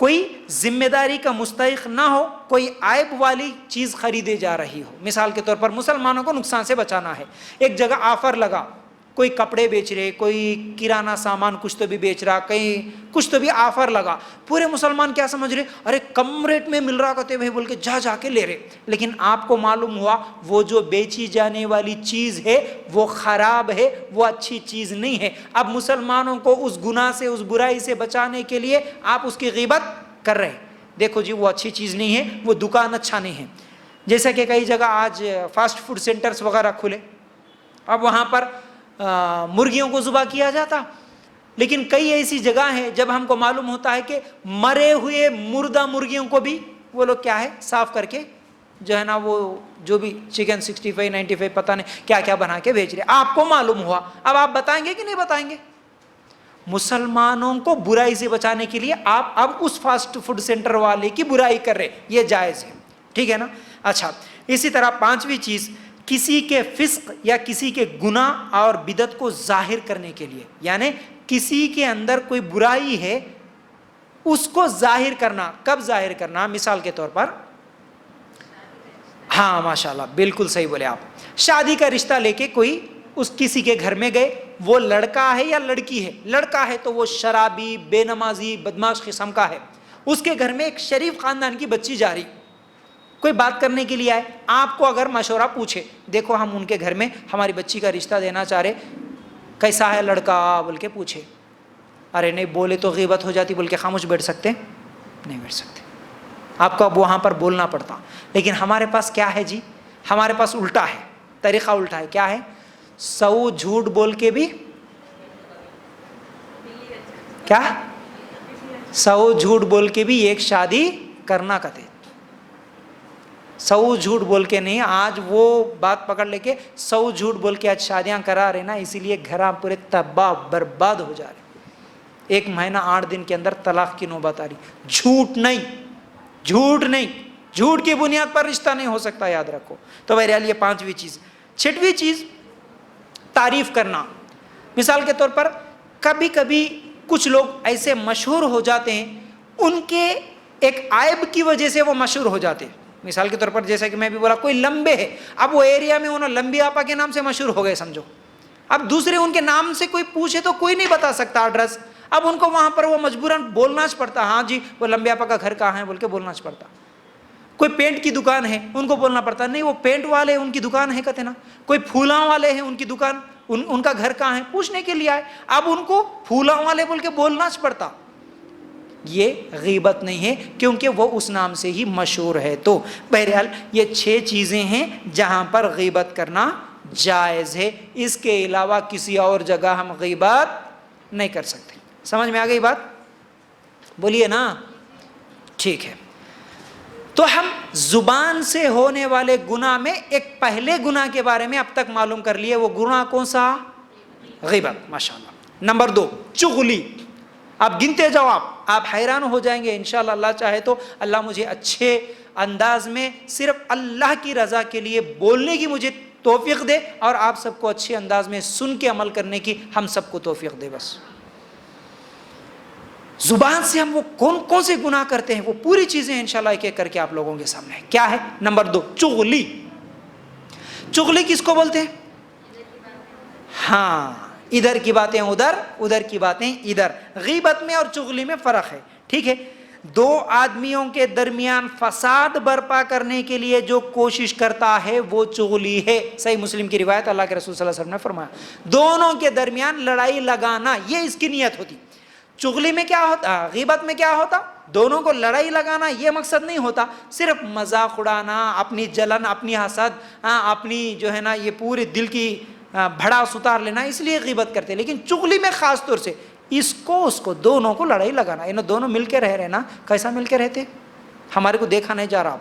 کوئی ذمہ داری کا مستحق نہ ہو، کوئی عیب والی چیز خریدے جا رہی ہو. مثال کے طور پر مسلمانوں کو نقصان سے بچانا ہے، ایک جگہ آفر لگا، کوئی کپڑے بیچ رہے، کوئی کرانہ سامان کچھ تو بھی بیچ رہا، کہیں کچھ تو بھی آفر لگا. پورے مسلمان کیا سمجھ رہے، ارے کم ریٹ میں مل رہا کہتے بھائی بول کے جا کے لے رہے. لیکن آپ کو معلوم ہوا وہ جو بیچی جانے والی چیز ہے وہ خراب ہے، وہ اچھی چیز نہیں ہے. اب مسلمانوں کو اس گناہ سے، اس برائی سے بچانے کے لیے آپ اس کی غیبت کر رہے ہیں. دیکھو جی وہ اچھی چیز نہیں ہے، وہ دکان اچھا نہیں ہے. جیسا کہ کئی جگہ آج فاسٹ فوڈ سینٹرز وغیرہ کھلے، اب وہاں پر مرغیوں کو ذبح کیا جاتا. لیکن کئی ایسی جگہ ہیں جب ہم کو معلوم ہوتا ہے کہ مرے ہوئے مردہ مرغیوں کو بھی وہ لوگ کیا ہے صاف کر کے جو ہے نا وہ جو بھی چکن 65 95 پتہ نہیں کیا کیا بنا کے بیچ رہے. آپ کو معلوم ہوا، اب آپ بتائیں گے کہ نہیں بتائیں گے؟ مسلمانوں کو برائی سے بچانے کے لیے آپ اب اس فاسٹ فوڈ سینٹر والے کی برائی کر رہے، یہ جائز ہے. ٹھیک ہے نا. اچھا، اسی طرح پانچویں چیز، کسی کے فسق یا کسی کے گناہ اور بدعت کو ظاہر کرنے کے لیے، یعنی کسی کے اندر کوئی برائی ہے اس کو ظاہر کرنا. کب ظاہر کرنا؟ مثال کے طور پر، ہاں ماشاءاللہ بالکل صحیح بولے آپ. شادی کا رشتہ لے کے کوئی اس کسی کے گھر میں گئے، وہ لڑکا ہے یا لڑکی ہے؟ لڑکا ہے تو وہ شرابی، بے نمازی، بدماش قسم کا ہے. اس کے گھر میں ایک شریف خاندان کی بچی جا رہی، کوئی بات کرنے کے لیے آئے، آپ کو اگر مشورہ پوچھے، دیکھو ہم ان کے گھر میں ہماری بچی کا رشتہ دینا چاہ رہے، کیسا ہے لڑکا بول کے پوچھے. ارے نہیں بولے تو غیبت ہو جاتی بول کے خاموش بیٹھ سکتے؟ نہیں بیٹھ سکتے. آپ کو اب وہاں پر بولنا پڑتا. لیکن ہمارے پاس کیا ہے جی؟ ہمارے پاس الٹا ہے، طریقہ الٹا ہے. کیا ہے؟ 100 جھوٹ بول کے بھی کیا 100 جھوٹ بول کے بھی ایک شادی کرنا کہتے. 100 جھوٹ بول کے نہیں، آج وہ بات پکڑ لے کے 100 جھوٹ بول کے آج شادیاں کرا رہے نا، اسی لیے گھر پورے تباہ برباد ہو جا رہے. 1 مہینہ 8 دن کے اندر طلاق کی نوبت آ رہی. جھوٹ نہیں، جھوٹ نہیں، جھوٹ کی بنیاد پر رشتہ نہیں ہو سکتا، یاد رکھو. تو بہرحال یہ پانچویں چیز. چھٹویں چیز، تعریف کرنا. مثال کے طور پر کبھی کبھی کچھ لوگ ایسے مشہور ہو جاتے ہیں، ان کے ایک عیب کی وجہ سے وہ مشہور ہو جاتے ہیں. مثال کے طور پر جیسا کہ میں بھی بولا، کوئی لمبے ہے، اب وہ ایریا میں انہوں لمبی آپا کے نام سے مشہور ہو گئے سمجھو. اب دوسرے ان کے نام سے کوئی پوچھے تو کوئی نہیں بتا سکتا ایڈریس. اب ان کو وہاں پر وہ مجبوراً بولنا پڑتا، ہاں جی وہ لمبے آپا کا گھر کہاں ہے بول کے بولنا پڑتا. کوئی پینٹ کی دکان ہے، ان کو بولنا پڑتا نہیں وہ پینٹ والے ان کی دکان ہے کہتے نا. کوئی پھولاں والے ہیں، ان کی دکان، ان کا گھر کہاں ہے پوچھنے کے لیے آئے، اب ان کو پھولاں والے بول کے بولنا پڑتا. یہ غیبت نہیں ہے کیونکہ وہ اس نام سے ہی مشہور ہے. تو بہرحال یہ 6 چیزیں ہیں جہاں پر غیبت کرنا جائز ہے. اس کے علاوہ کسی اور جگہ ہم غیبت نہیں کر سکتے. سمجھ میں آ گئی بات؟ بولیے نا. ٹھیک ہے. تو ہم زبان سے ہونے والے گناہ میں ایک پہلے گناہ کے بارے میں اب تک معلوم کر لیے. وہ گناہ کون سا؟ غیبت. ماشاءاللہ. نمبر 2، چغلی. آپ گنتے جاؤ، آپ حیران ہو جائیں گے. انشاءاللہ اللہ چاہے تو اللہ مجھے اچھے انداز میں صرف اللہ کی رضا کے لیے بولنے کی مجھے توفیق دے، اور آپ سب کو اچھے انداز میں سن کے عمل کرنے کی ہم سب کو توفیق دے. بس زبان سے ہم وہ کون سے گناہ کرتے ہیں، وہ پوری چیزیں انشاءاللہ ایک ایک کر کے آپ لوگوں کے سامنے ہے. کیا ہے؟ نمبر 2، چغلی. چغلی کس کو بولتے ہیں؟ ہاں، ادھر کی باتیں ادھر، ادھر کی باتیں ادھر. غیبت میں اور چغلی میں فرق ہے. ٹھیک ہے. 2 آدمیوں کے درمیان فساد برپا کرنے کے لیے جو کوشش کرتا ہے وہ چغلی ہے. صحیح مسلم کی روایت، اللہ کے رسول صلی اللہ علیہ وسلم نے فرمایا دونوں کے درمیان لڑائی لگانا، یہ اس کی نیت ہوتی. چغلی میں کیا ہوتا، غیبت میں کیا ہوتا، دونوں کو لڑائی لگانا، یہ مقصد نہیں ہوتا. صرف مذاق اڑانا، اپنی جلن، اپنی حسد، اپنی جو ہے نا یہ پورے دل کی بھڑاس اتار لینا، اس لیے غیبت کرتے. لیکن چغلی میں خاص طور سے اس کو دونوں کو لڑائی لگانا. انہوں دونوں مل کے رہ رہے نا، کیسا مل کے رہتے؟ ہمارے کو دیکھا نہیں جا رہا،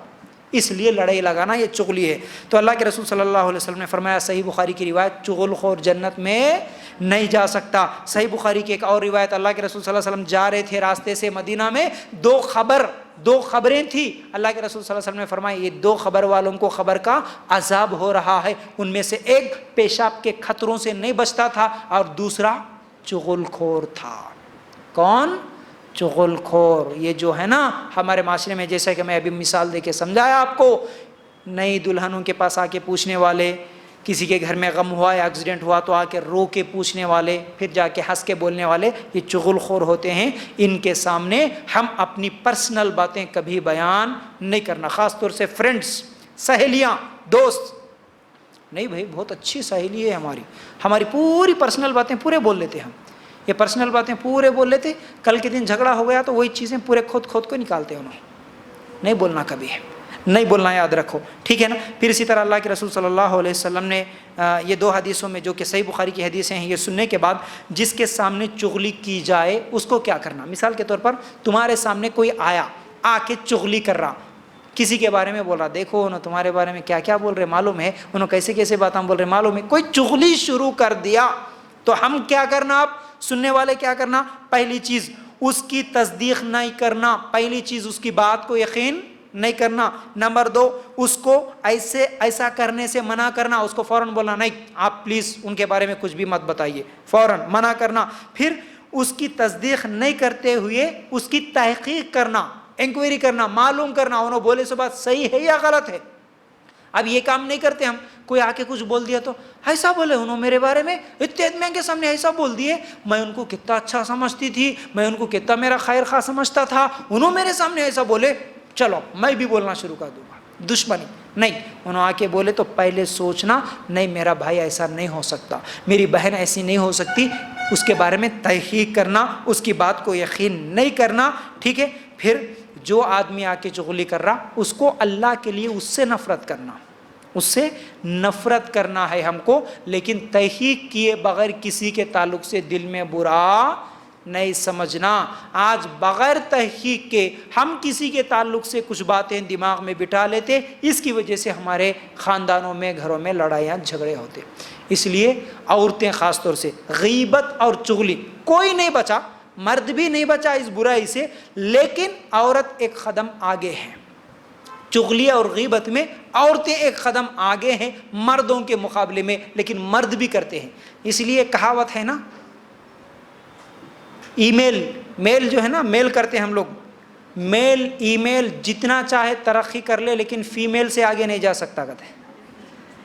اس لیے لڑائی لگانا یہ چغلی ہے. تو اللہ کے رسول صلی اللہ علیہ وسلم نے فرمایا، صحیح بخاری کی روایت، چغل خور جنت میں نہیں جا سکتا. صحیح بخاری کی ایک اور روایت، اللہ کے رسول صلی اللہ علیہ وسلم جا رہے تھے راستے سے مدینہ میں، 2 خبریں تھیں. اللہ کے رسول صلی اللہ علیہ وسلم نے فرمایا یہ 2 خبر والوں کو خبر کا عذاب ہو رہا ہے. ان میں سے ایک پیشاب کے خطروں سے نہیں بچتا تھا اور دوسرا چغل خور تھا. کون؟ چغل خور یہ جو ہے نا ہمارے معاشرے میں، جیسا کہ میں ابھی مثال دے کے سمجھایا آپ کو، نئی دلہنوں کے پاس آ کے پوچھنے والے، کسی کے گھر میں غم ہوا یا ایکسیڈنٹ ہوا تو آ کے رو کے پوچھنے والے، پھر جا کے ہنس کے بولنے والے، یہ چغل خور ہوتے ہیں۔ ان کے سامنے ہم اپنی پرسنل باتیں کبھی بیان نہیں کرنا، خاص طور سے فرینڈز، سہیلیاں، دوست۔ نہیں بھائی بہت اچھی سہیلی ہے ہماری پوری پرسنل باتیں پورے بول لیتے ہم، یہ پرسنل باتیں پورے بول لیتے، کل کے دن جھگڑا ہو گیا تو وہی چیزیں پورے خود کو نکالتے انہوں۔ نہیں بولنا کبھی ہے، نہیں بولنا، یاد رکھو، ٹھیک ہے نا۔ پھر اسی طرح اللہ کے رسول صلی اللہ علیہ وسلم نے یہ 2 حدیثوں میں جو کہ صحیح بخاری کی حدیثیں ہیں، یہ سننے کے بعد جس کے سامنے چغلی کی جائے اس کو کیا کرنا۔ مثال کے طور پر تمہارے سامنے کوئی آیا، آ کے چغلی کر رہا، کسی کے بارے میں بول رہا، دیکھو انہوں تمہارے بارے میں کیا کیا بول رہے معلوم ہے، انہوں کیسے کیسے باتیں بول رہے معلوم ہے، کوئی چغلی شروع کر دیا تو ہم کیا کرنا، اب سننے والے کیا کرنا، پہلی چیز اس کی تصدیق نہیں کرنا، پہلی چیز اس کی بات کو یقین نہیں کرنا، نمبر 2 اس کو ایسا کرنے سے منع کرنا، اس کو فوراً بولنا نہیں آپ پلیز ان کے بارے میں کچھ بھی مت بتائیے، فوراً منع کرنا۔ پھر اس کی تصدیق نہیں کرتے ہوئے اس کی تحقیق کرنا، انکوائری کرنا، معلوم کرنا انہوں بولے سے بات صحیح ہے یا غلط ہے۔ اب یہ کام نہیں کرتے ہم، کوئی آ کے کچھ بول دیا تو ایسا بولے انہوں میرے بارے میں، اتنے آدمیوں کے سامنے ایسا بول دیے، میں ان کو کتنا اچھا سمجھتی تھی، میں ان کو کتنا میرا خیر خواہ سمجھتا تھا، انہوں میرے سامنے ایسا بولے، چلو میں بھی بولنا شروع کر دوں گا، دشمنی نہیں۔ انہوں آ کے بولے تو پہلے سوچنا، نہیں میرا بھائی ایسا نہیں ہو سکتا، میری بہن ایسی نہیں ہو سکتی، اس کے بارے میں تحقیق کرنا، اس کی بات کو یقین نہیں کرنا، ٹھیک ہے۔ پھر جو آدمی آ کے چغلی کر رہا اس کو اللہ کے لیے اس سے نفرت کرنا، اس سے نفرت کرنا ہے ہم کو، لیکن تحقیق کیے بغیر کسی کے تعلق سے دل میں برا نہیں سمجھنا۔ آج بغیر تحقیق کے ہم کسی کے تعلق سے کچھ باتیں دماغ میں بٹھا لیتے، اس کی وجہ سے ہمارے خاندانوں میں، گھروں میں لڑائیاں جھگڑے ہوتے۔ اس لیے عورتیں خاص طور سے غیبت اور چغلی، کوئی نہیں بچا، مرد بھی نہیں بچا اس برائی سے، لیکن عورت ایک قدم آگے ہے، چغلی اور غیبت میں عورتیں ایک قدم آگے ہیں مردوں کے مقابلے میں، لیکن مرد بھی کرتے ہیں۔ اس لیے کہاوت ہے نا، ای میل جو ہے نا، میل کرتے ہیں ہم لوگ، میل ای میل جتنا چاہے ترقی کر لے لیکن فیمیل سے آگے نہیں جا سکتا، کہتے ہیں،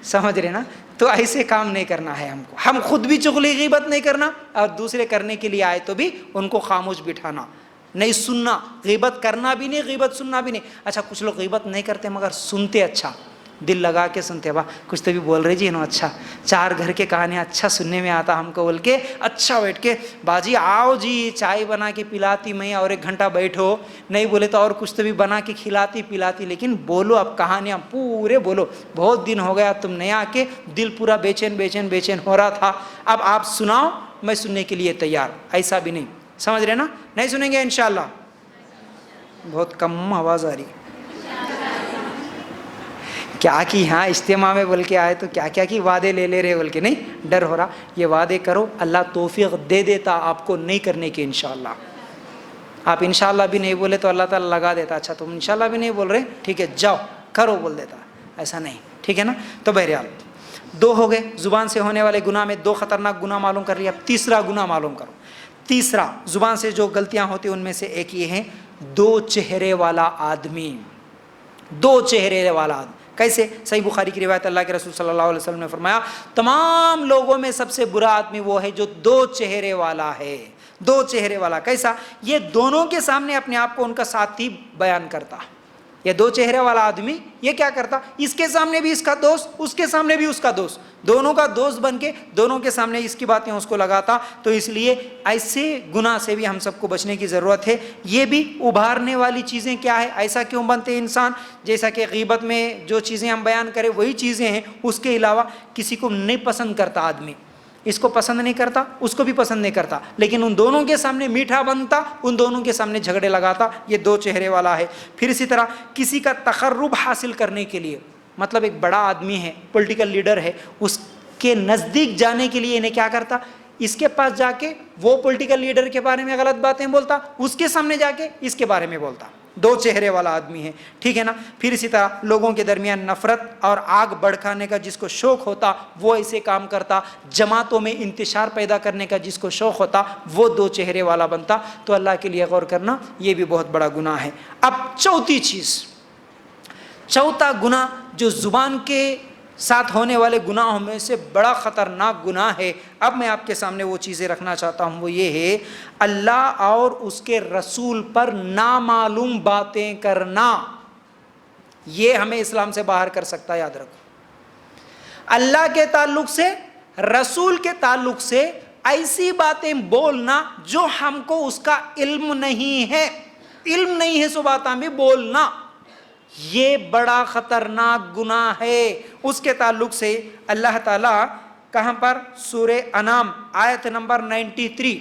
سمجھ رہے نا۔ تو ایسے کام نہیں کرنا ہے ہم کو، ہم خود بھی چغلی غیبت نہیں کرنا، اور دوسرے کرنے کے لیے آئے تو بھی ان کو خاموش بٹھانا، نہیں سننا، غیبت کرنا بھی نہیں، غیبت سننا بھی نہیں۔ اچھا کچھ لوگ غیبت نہیں کرتے مگر سنتے، اچھا دل لگا کے سنتے، واہ کچھ تو بھی بول رہے جی انہوں، اچھا 4 گھر کے کہانیاں اچھا سننے میں آتا ہم کو، بول کے اچھا بیٹھ کے باجی آؤ جی چائے بنا کے پلاتی میں، اور 1 گھنٹہ بیٹھو، نہیں بولے تو اور کچھ تو بھی بنا کے کھلاتی پلاتی، لیکن بولو اب کہانیاں پورے بولو، بہت دن ہو گیا تم نہیں آ کے، دل پورا بے چین ہو رہا تھا، اب آپ سناؤ میں سننے کے لیے تیار، ایسا بھی نہیں، سمجھ رہے نا، نہیں سنیں گے انشاءاللہ۔ بہت کم آواز آ رہی، کیا کی ہاں اجتماع میں بول کے آئے تو کیا کی وعدے لے رہے بول کے، نہیں ڈر ہو رہا، یہ وعدے کرو، اللہ توفیق دے دیتا آپ کو نہیں کرنے کے انشاءاللہ۔ آپ انشاءاللہ بھی نہیں بولے تو اللہ تعالیٰ لگا دیتا، اچھا تم انشاءاللہ بھی نہیں بول رہے، ٹھیک ہے جاؤ کرو بول دیتا، ایسا نہیں، ٹھیک ہے نا۔ تو بہرحال 2 ہو گئے زبان سے ہونے والے گناہ میں، 2 خطرناک گناہ معلوم کر لیا، اب تیسرا گناہ معلوم کرو۔ تیسرا زبان سے جو غلطیاں ہوتی ان میں سے ایک یہ ہے 2 چہرے والا آدمی، 2 چہرے والا آدمی۔ کیسے؟ صحیح بخاری کی روایت، اللہ کے رسول صلی اللہ علیہ وسلم نے فرمایا تمام لوگوں میں سب سے برا آدمی وہ ہے جو 2 چہرے والا ہے۔ 2 چہرے والا کیسا؟ یہ دونوں کے سامنے اپنے آپ کو ان کا ساتھی بیان کرتا، یہ 2 چہرے والا آدمی یہ کیا کرتا، اس کے سامنے بھی اس کا دوست، اس کے سامنے بھی اس کا دوست، دونوں کا دوست بن کے دونوں کے سامنے اس کی باتیں اس کو لگاتا۔ تو اس لیے ایسے گناہ سے بھی ہم سب کو بچنے کی ضرورت ہے۔ یہ بھی ابھارنے والی چیزیں کیا ہے، ایسا کیوں بنتے انسان، جیسا کہ غیبت میں جو چیزیں ہم بیان کریں وہی چیزیں ہیں، اس کے علاوہ کسی کو نہیں پسند کرتا آدمی، اس کو پسند نہیں کرتا، اس کو بھی پسند نہیں کرتا، لیکن ان دونوں کے سامنے میٹھا بنتا، ان دونوں کے سامنے جھگڑے لگاتا، یہ 2 چہرے والا ہے۔ پھر اسی طرح کسی کا تقرب حاصل کرنے کے لیے، مطلب ایک بڑا آدمی ہے، پولیٹیکل لیڈر ہے، اس کے نزدیک جانے کے لیے انہیں کیا کرتا، اس کے پاس جا کے وہ پولیٹیکل لیڈر کے بارے میں غلط باتیں بولتا، اس کے سامنے جا کے اس کے بارے میں بولتا، دو چہرے والا آدمی ہے، ٹھیک ہے نا. پھر اسی طرح لوگوں کے درمیان نفرت اور آگ بھڑکانے کا جس کو شوق ہوتا وہ ایسے کام کرتا، جماعتوں میں انتشار پیدا کرنے کا جس کو شوق ہوتا وہ دو چہرے والا بنتا. تو اللہ کے لیے غور کرنا یہ بھی بہت بڑا گناہ ہے. اب چوتھی چیز، چوتھا گناہ جو زبان کے ساتھ ہونے والے گناہوں میں سے بڑا خطرناک گناہ ہے، اب میں آپ کے سامنے وہ چیزیں رکھنا چاہتا ہوں، وہ یہ ہے اللہ اور اس کے رسول پر نامعلوم باتیں کرنا. یہ ہمیں اسلام سے باہر کر سکتا ہے، یاد رکھو. اللہ کے تعلق سے، رسول کے تعلق سے ایسی باتیں بولنا جو ہم کو اس کا علم نہیں ہے، علم نہیں ہے سو باتیں بھی بولنا، یہ بڑا خطرناک گناہ ہے. اس کے تعلق سے اللہ تعالیٰ کہاں پر؟ سورہ انعام آیت نمبر 93،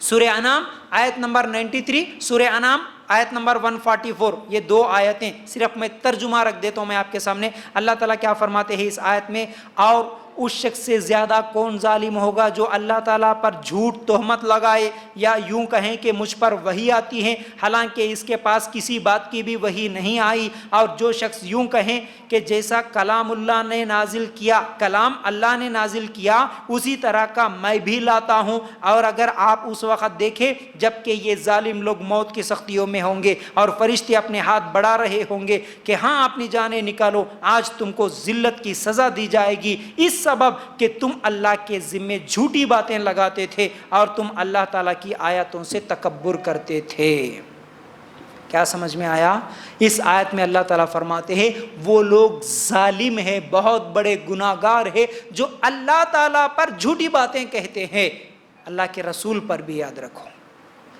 سورہ انعام آیت نمبر 93، سورہ انعام آیت نمبر 144، یہ دو آیتیں صرف میں ترجمہ رکھ دیتا ہوں میں آپ کے سامنے. اللہ تعالیٰ کیا فرماتے ہیں اس آیت میں؟ اور اس شخص سے زیادہ کون ظالم ہوگا جو اللہ تعالیٰ پر جھوٹ تہمت لگائے، یا یوں کہیں کہ مجھ پر وحی آتی ہے حالانکہ اس کے پاس کسی بات کی بھی وحی نہیں آئی، اور جو شخص یوں کہیں کہ جیسا کلام اللہ نے نازل کیا، کلام اللہ نے نازل کیا اسی طرح کا میں بھی لاتا ہوں. اور اگر آپ اس وقت دیکھیں جب کہ یہ ظالم لوگ موت کی سختیوں میں ہوں گے اور فرشتے اپنے ہاتھ بڑھا رہے ہوں گے کہ ہاں اپنی جانیں نکالو، آج تم کو ذلت کی سزا دی جائے گی اس سبب کہ تم اللہ کے ذمے جھوٹی باتیں لگاتے تھے اور تم اللہ تعالیٰ کی آیاتوں سے تکبر کرتے تھے. کیا سمجھ میں آیا؟ اس آیت میں اللہ تعالیٰ فرماتے ہیں وہ لوگ ظالم ہیں، بہت بڑے گناہگار ہیں جو اللہ تعالیٰ پر جھوٹی باتیں کہتے ہیں. اللہ کے رسول پر بھی یاد رکھو،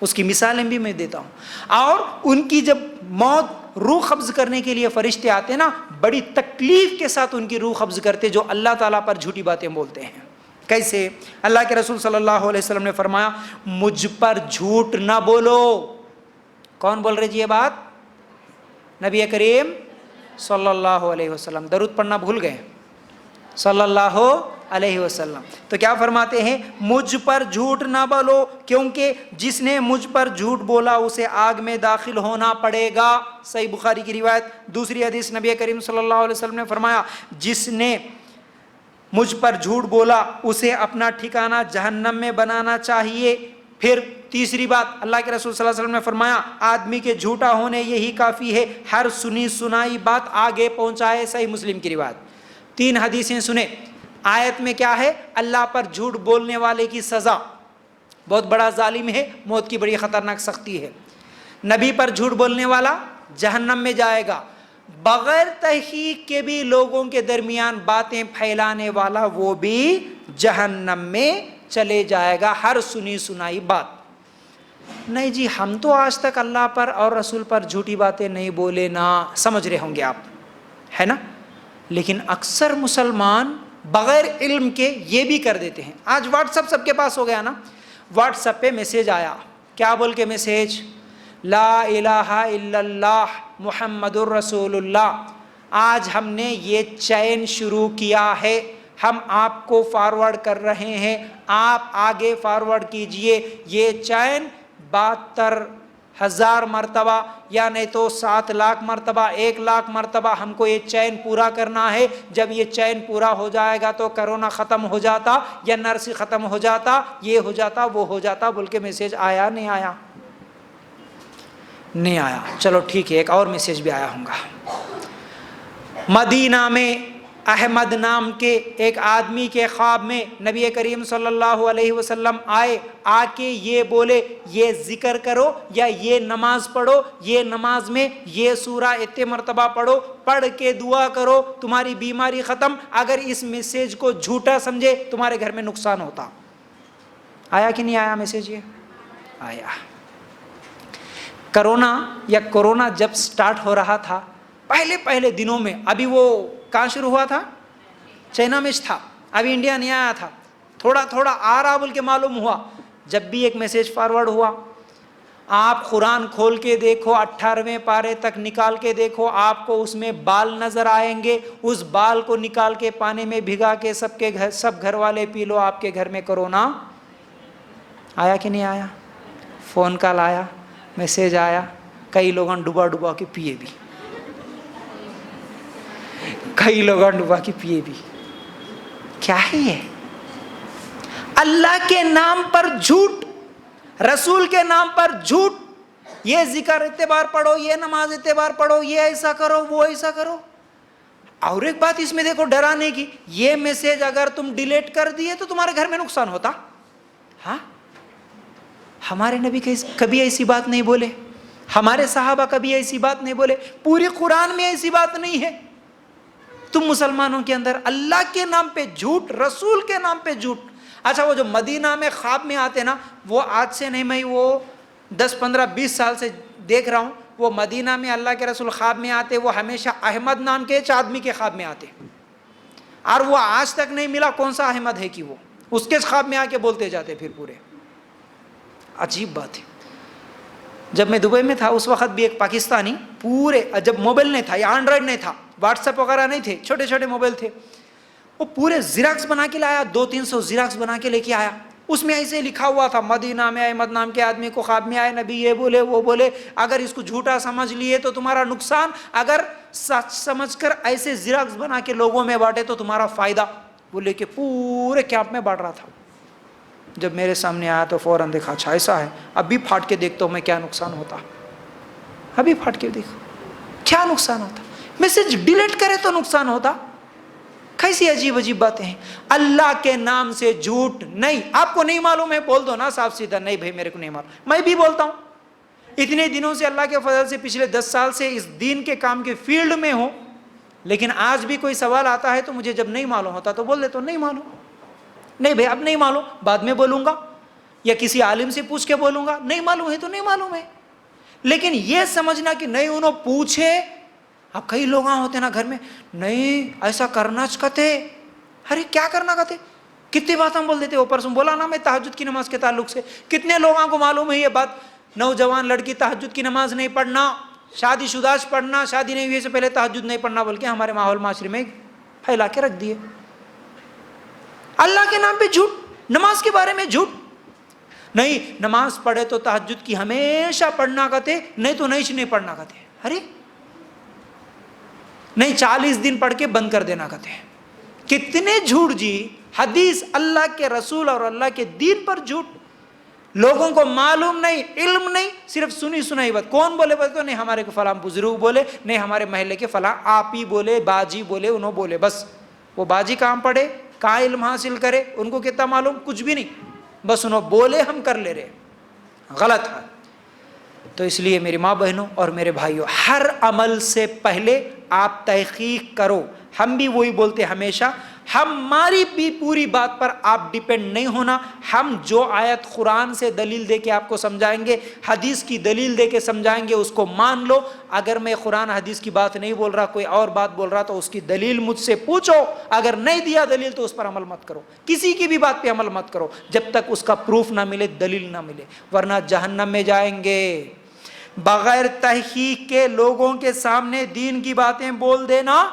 اس کی مثالیں بھی میں دیتا ہوں. اور ان کی جب موت، روح قبض کرنے کے لیے فرشتے آتے نا، بڑی تکلیف کے ساتھ ان کی روح قبض کرتے جو اللہ تعالیٰ پر جھوٹی باتیں بولتے ہیں. کیسے؟ اللہ کے رسول صلی اللہ علیہ وسلم نے فرمایا مجھ پر جھوٹ نہ بولو. کون بول رہے جی یہ بات؟ نبی کریم صلی اللہ علیہ وسلم. درود پڑھنا بھول گئے؟ صلی اللہ علیہ وسلم. تو کیا فرماتے ہیں؟ مجھ پر جھوٹ نہ بولو کیونکہ جس نے مجھ پر جھوٹ بولا اسے آگ میں داخل ہونا پڑے گا. صحیح بخاری کی روایت. دوسری حدیث نبی کریم صلی اللہ علیہ وسلم نے فرمایا جس نے مجھ پر جھوٹ بولا اسے اپنا ٹھکانہ جہنم میں بنانا چاہیے. پھر تیسری بات اللہ کے رسول صلی اللہ علیہ وسلم نے فرمایا آدمی کے جھوٹا ہونے یہی کافی ہے، ہر سنی سنائی بات آگے پہنچائے. صحیح مسلم کی روایت. 3 حدیثیں سنیں. آیت میں کیا ہے؟ اللہ پر جھوٹ بولنے والے کی سزا، بہت بڑا ظالم ہے، موت کی بڑی خطرناک سختی ہے. نبی پر جھوٹ بولنے والا جہنم میں جائے گا. بغیر تحقیق کے بھی لوگوں کے درمیان باتیں پھیلانے والا وہ بھی جہنم میں چلے جائے گا، ہر سنی سنائی بات. نہیں جی ہم تو آج تک اللہ پر اور رسول پر جھوٹی باتیں نہیں بولے نا، سمجھ رہے ہوں گے آپ، ہے نا. لیکن اکثر مسلمان بغیر علم کے یہ بھی کر دیتے ہیں. آج واٹس ایپ سب کے پاس ہو گیا نا. واٹس ایپ پہ میسیج آیا، کیا بول کے میسیج؟ لا الہ الا اللہ محمد الرسول اللہ. آج ہم نے یہ چین شروع کیا ہے، ہم آپ کو فارورڈ کر رہے ہیں، آپ آگے فارورڈ کیجئے. یہ چین 72,000 مرتبہ یا نہیں تو 7 لاکھ مرتبہ، 1 لاکھ مرتبہ ہم کو یہ چین پورا کرنا ہے. جب یہ چین پورا ہو جائے گا تو کرونا ختم ہو جاتا یا نرسی ختم ہو جاتا، یہ ہو جاتا وہ ہو جاتا بول کے میسیج آیا نہیں آیا؟ نہیں آیا. چلو ٹھیک ہے، ایک اور میسیج بھی آیا ہوں گا. مدینہ میں احمد نام کے ایک آدمی کے خواب میں نبی کریم صلی اللہ علیہ وسلم آئے، آ کے یہ بولے یہ ذکر کرو یا یہ نماز پڑھو، یہ نماز میں یہ سورہ اتنے مرتبہ پڑھو، پڑھ کے دعا کرو تمہاری بیماری ختم. اگر اس میسیج کو جھوٹا سمجھے تمہارے گھر میں نقصان ہوتا. آیا کہ نہیں آیا میسیج؟ یہ آیا. کورونا جب سٹارٹ ہو رہا تھا پہلے دنوں میں، ابھی وہ کہاں شروع ہوا تھا؟ چائنا میں تھا، ابھی انڈیا نہیں آیا تھا. تھوڑا آ رہا بول کے معلوم ہوا. جب بھی ایک میسیج فارورڈ ہوا، آپ قرآن کھول کے دیکھو 18ویں پارے تک نکال کے دیکھو، آپ کو اس میں بال نظر آئیں گے. اس بال کو نکال کے پانی میں بھگا کے سب گھر والے پی لو، آپ کے گھر میں کورونا آیا کہ نہیں آیا؟ فون کال آیا، میسیج آیا، کئی لوگاں ڈبا ڈبا کے پیے بھی، کئی لوگاں ڈبا کے پیے بھی. کیا ہے یہ؟ اللہ کے نام پر جھوٹ، رسول کے نام پر جھوٹ. یہ ذکر اعتبار پڑھو، یہ نماز اعتبار پڑھو، یہ ایسا کرو، وہ ایسا کرو. اور ایک بات اس میں دیکھو ڈرانے کی، یہ میسج اگر تم ڈیلیٹ کر دیے تو تمہارے گھر میں نقصان ہوتا. ہاں، ہمارے نبی کبھی ایسی بات نہیں بولے، ہمارے صحابہ کبھی ایسی بات نہیں بولے، پوری قرآن میں ایسی بات نہیں ہے. تم مسلمانوں کے اندر اللہ کے نام پہ جھوٹ، رسول کے نام پہ جھوٹ. اچھا، وہ جو مدینہ میں خواب میں آتے نا، وہ آج سے نہیں، میں وہ 10-15-20 سال سے دیکھ رہا ہوں. وہ مدینہ میں اللہ کے رسول خواب میں آتے، وہ ہمیشہ احمد نام کے ایک آدمی کے خواب میں آتے، اور وہ آج تک نہیں ملا کون سا احمد ہے کہ وہ اس کے خواب میں آ کے بولتے جاتے پھر پورے. عجیب بات ہے. جب میں دبئی میں تھا اس وقت بھی ایک پاکستانی پورے، جب موبائل نہیں تھا یا اینڈرائڈ نہیں تھا، واٹس ایپ وغیرہ نہیں تھے، چھوٹے چھوٹے موبائل تھے، وہ پورے زیراکس بنا کے لایا، 200-300 زیراکس بنا کے لے کے آیا. اس میں ایسے لکھا ہوا تھا، مدینہ میں احمد نام کے آدمی کو خواب میں آئے، نبی یہ بولے وہ بولے، اگر اس کو جھوٹا سمجھ لیے تو تمہارا نقصان، اگر سچ سمجھ کر ایسے زیراکس بنا کے لوگوں میں بانٹے تو تمہارا فائدہ. وہ لے کے پورے کیمپ میں بانٹ رہا تھا. جب میرے سامنے آیا تو فوراً دیکھا، اچھا ایسا ہے، ابھی پھاٹ کے دیکھتا ہوں میں کیا نقصان ہوتا. ابھی پھاٹ کے دیکھو کیا نقصان ہوتا. میسج ڈیلیٹ کرے تو نقصان ہوتا. کیسی عجیب عجیب باتیں ہیں. اللہ کے نام سے جھوٹ نہیں. آپ کو نہیں معلوم ہے بول دو نا صاف سیدھا، نہیں بھائی میرے کو نہیں معلوم. میں بھی بولتا ہوں، اتنے دنوں سے اللہ کے فضل سے پچھلے 10 سال سے اس دین کے کام کے فیلڈ میں ہوں، لیکن آج بھی کوئی سوال آتا ہے تو مجھے جب نہیں معلوم ہوتا تو بول دیتا ہوں نہیں معلوم. نہیں بھائی اب نہیں معلوم، بعد میں بولوں گا یا کسی عالم سے پوچھ کے بولوں گا. نہیں معلوم ہے تو نہیں معلوم ہے. لیکن یہ سمجھنا کہ نہیں انہوں پوچھے. اب کئی لوگ ہوتے نا گھر میں، نہیں ایسا کرنا چاہتے. ارے کیا کرنا کہتے؟ کتنی بات ہم بول دیتے. وہ پرسوں بولا نا میں تہجد کی نماز کے تعلق سے، کتنے لوگوں کو معلوم ہے یہ بات. نوجوان لڑکی تہجد کی نماز نہیں پڑھنا، شادی شدہ پڑھنا، شادی نہیں ہوئی سے پہلے تہجد نہیں پڑھنا بول کے ہمارے ماحول معاشرے میں پھیلا کے رکھ دیے. اللہ کے نام پہ جھوٹ، نماز کے بارے میں جھوٹ. نہیں نماز پڑھے تو تہجد کی ہمیشہ پڑھنا کہتے، نہیں تو نہیں پڑھنا کہتے. ارے نہیں 40 دن پڑھ کے بند کر دینا کہتے ہیں. کتنے جھوٹ جی. حدیث، اللہ کے رسول اور اللہ کے دین پر جھوٹ. لوگوں کو معلوم نہیں، علم نہیں، صرف سنی سنائی بات. کون بولے تو نہیں ہمارے کو فلاں بزرگ بولے، نہیں ہمارے محلے کے فلاں آپ ہی بولے، باجی بولے، انہوں بولے. بس وہ باجی کام پڑھے، کہاں علم حاصل کرے، ان کو کتنا معلوم؟ کچھ بھی نہیں. بس انہوں بولے ہم کر لے رہے. غلط ہے. تو اس لیے میری ماں بہنوں اور میرے بھائیوں، ہر عمل سے پہلے آپ تحقیق کرو. ہم بھی وہی بولتے ہمیشہ، ہماری بھی پوری بات پر آپ ڈیپینڈ نہیں ہونا. ہم جو آیت قرآن سے دلیل دے کے آپ کو سمجھائیں گے، حدیث کی دلیل دے کے سمجھائیں گے، اس کو مان لو. اگر میں قرآن حدیث کی بات نہیں بول رہا، کوئی اور بات بول رہا، تو اس کی دلیل مجھ سے پوچھو. اگر نہیں دیا دلیل تو اس پر عمل مت کرو. کسی کی بھی بات پہ عمل مت کرو جب تک اس کا پروف نہ ملے، دلیل نہ ملے، ورنہ جہنم میں جائیں گے. بغیر تحقیق کے لوگوں کے سامنے دین کی باتیں بول دینا،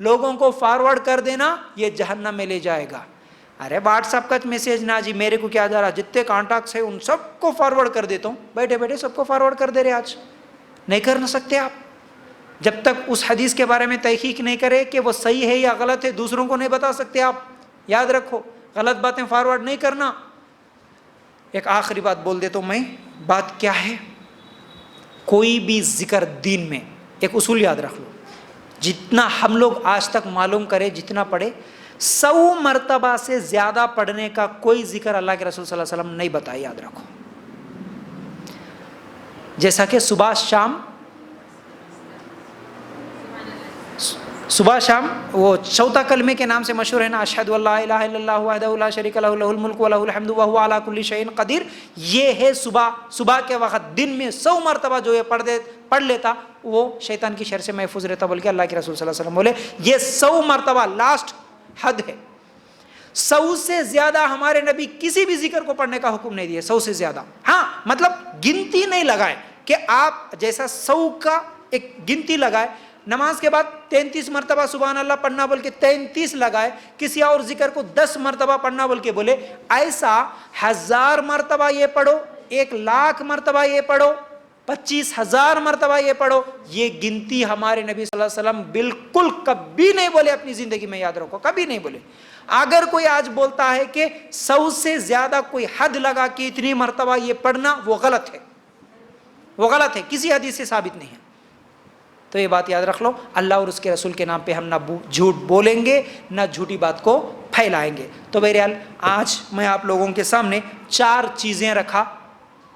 لوگوں کو فارورڈ کر دینا، یہ جہنم میں لے جائے گا. ارے واٹس ایپ کا میسج نہ جی، میرے کو کیا جا رہا، جتنے کانٹیکٹس ہیں ان سب کو فارورڈ کر دیتا ہوں. بیٹھے بیٹھے سب کو فارورڈ کر دے رہے. آج نہیں کر نہ سکتے آپ جب تک اس حدیث کے بارے میں تحقیق نہیں کرے کہ وہ صحیح ہے یا غلط ہے. دوسروں کو نہیں بتا سکتے آپ. یاد رکھو، غلط باتیں فارورڈ نہیں کرنا. ایک آخری بات بول دیتا ہوں میں. بات کیا ہے؟ کوئی بھی ذکر دین میں ایک اصول یاد رکھ لو. جتنا ہم لوگ آج تک معلوم کرے، جتنا پڑھے، 100 مرتبہ سے زیادہ پڑھنے کا کوئی ذکر اللہ کے رسول صلی اللہ علیہ وسلم نہیں بتایا. یاد رکھو. جیسا کہ صبح شام وہ چوتھا کلمے کے نام سے مشہور ہے نا، اشہد ان لا الہ الا اللہ وحدہ لا شریک لہ لہ الملک ولہ الحمد وہو علی کل شیء قدیر. یہ ہے صبح کے وقت دن میں 100 مرتبہ جو یہ پڑھ لیتا وہ شیطان کی شر سے محفوظ رہتا، بلکہ اللہ کے رسول صلی اللہ علیہ وسلم بولے یہ 100 مرتبہ لاسٹ حد ہے. 100 سے زیادہ ہمارے نبی کسی بھی ذکر کو پڑھنے کا حکم نہیں دیا. 100 سے زیادہ، ہاں مطلب گنتی نہیں لگائے کہ آپ جیسا 100 کا ایک گنتی لگائے. نماز کے بعد 33 مرتبہ سبحان اللہ پڑھنا بول کے 33 لگائے. کسی اور ذکر کو 10 مرتبہ پڑھنا بول کے بولے. ایسا 1000 مرتبہ یہ پڑھو، 1,00,000 مرتبہ یہ پڑھو، 25,000 مرتبہ یہ پڑھو، یہ گنتی ہمارے نبی صلی اللہ علیہ وسلم بالکل کبھی نہیں بولے، اپنی زندگی میں یاد رکھو، کبھی نہیں بولے۔ اگر کوئی آج بولتا ہے کہ 100 سے زیادہ کوئی حد لگا کہ اتنی مرتبہ یہ پڑھنا، وہ غلط ہے، وہ غلط ہے، کسی حدیث سے ثابت نہیں ہے۔ تو یہ بات یاد رکھ لو، اللہ اور اس کے رسول کے نام پہ ہم نہ جھوٹ بولیں گے، نہ جھوٹی بات کو پھیلائیں گے۔ تو بہرحال آج میں آپ لوگوں کے سامنے 4 چیزیں رکھا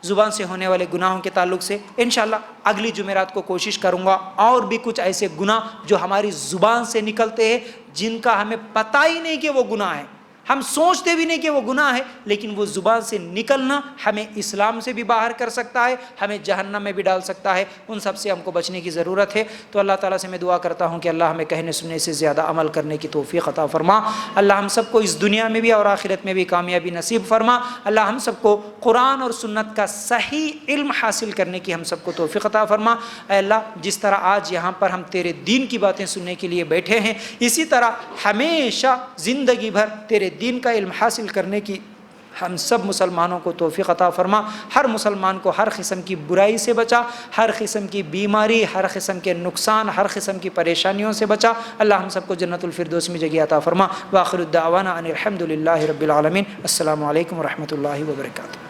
زبان سے ہونے والے گناہوں کے تعلق سے۔ انشاءاللہ اگلی جمعرات کو کوشش کروں گا اور بھی کچھ ایسے گناہ جو ہماری زبان سے نکلتے ہیں، جن کا ہمیں پتہ ہی نہیں کہ وہ گناہ ہے، ہم سوچتے بھی نہیں کہ وہ گناہ ہے، لیکن وہ زبان سے نکلنا ہمیں اسلام سے بھی باہر کر سکتا ہے، ہمیں جہنم میں بھی ڈال سکتا ہے۔ ان سب سے ہم کو بچنے کی ضرورت ہے۔ تو اللہ تعالیٰ سے میں دعا کرتا ہوں کہ اللہ ہمیں کہنے سننے سے زیادہ عمل کرنے کی توفیق عطا فرما۔ اللہ ہم سب کو اس دنیا میں بھی اور آخرت میں بھی کامیابی نصیب فرما۔ اللہ ہم سب کو قرآن اور سنت کا صحیح علم حاصل کرنے کی ہم سب کو توفیق عطا فرما۔ اے اللہ، جس طرح آج یہاں پر ہم تیرے دین کی باتیں سننے کے لیے بیٹھے ہیں، اسی طرح ہمیشہ زندگی بھر تیرے دین کا علم حاصل کرنے کی ہم سب مسلمانوں کو توفیق عطا فرما۔ ہر مسلمان کو ہر قسم کی برائی سے بچا، ہر قسم کی بیماری، ہر قسم کے نقصان، ہر قسم کی پریشانیوں سے بچا۔ اللہ ہم سب کو جنت الفردوس میں جگہ عطا فرما۔ وآخر الدعوانا ان الحمد للہ رب العالمین۔ السلام علیکم ورحمۃ اللہ وبرکاتہ۔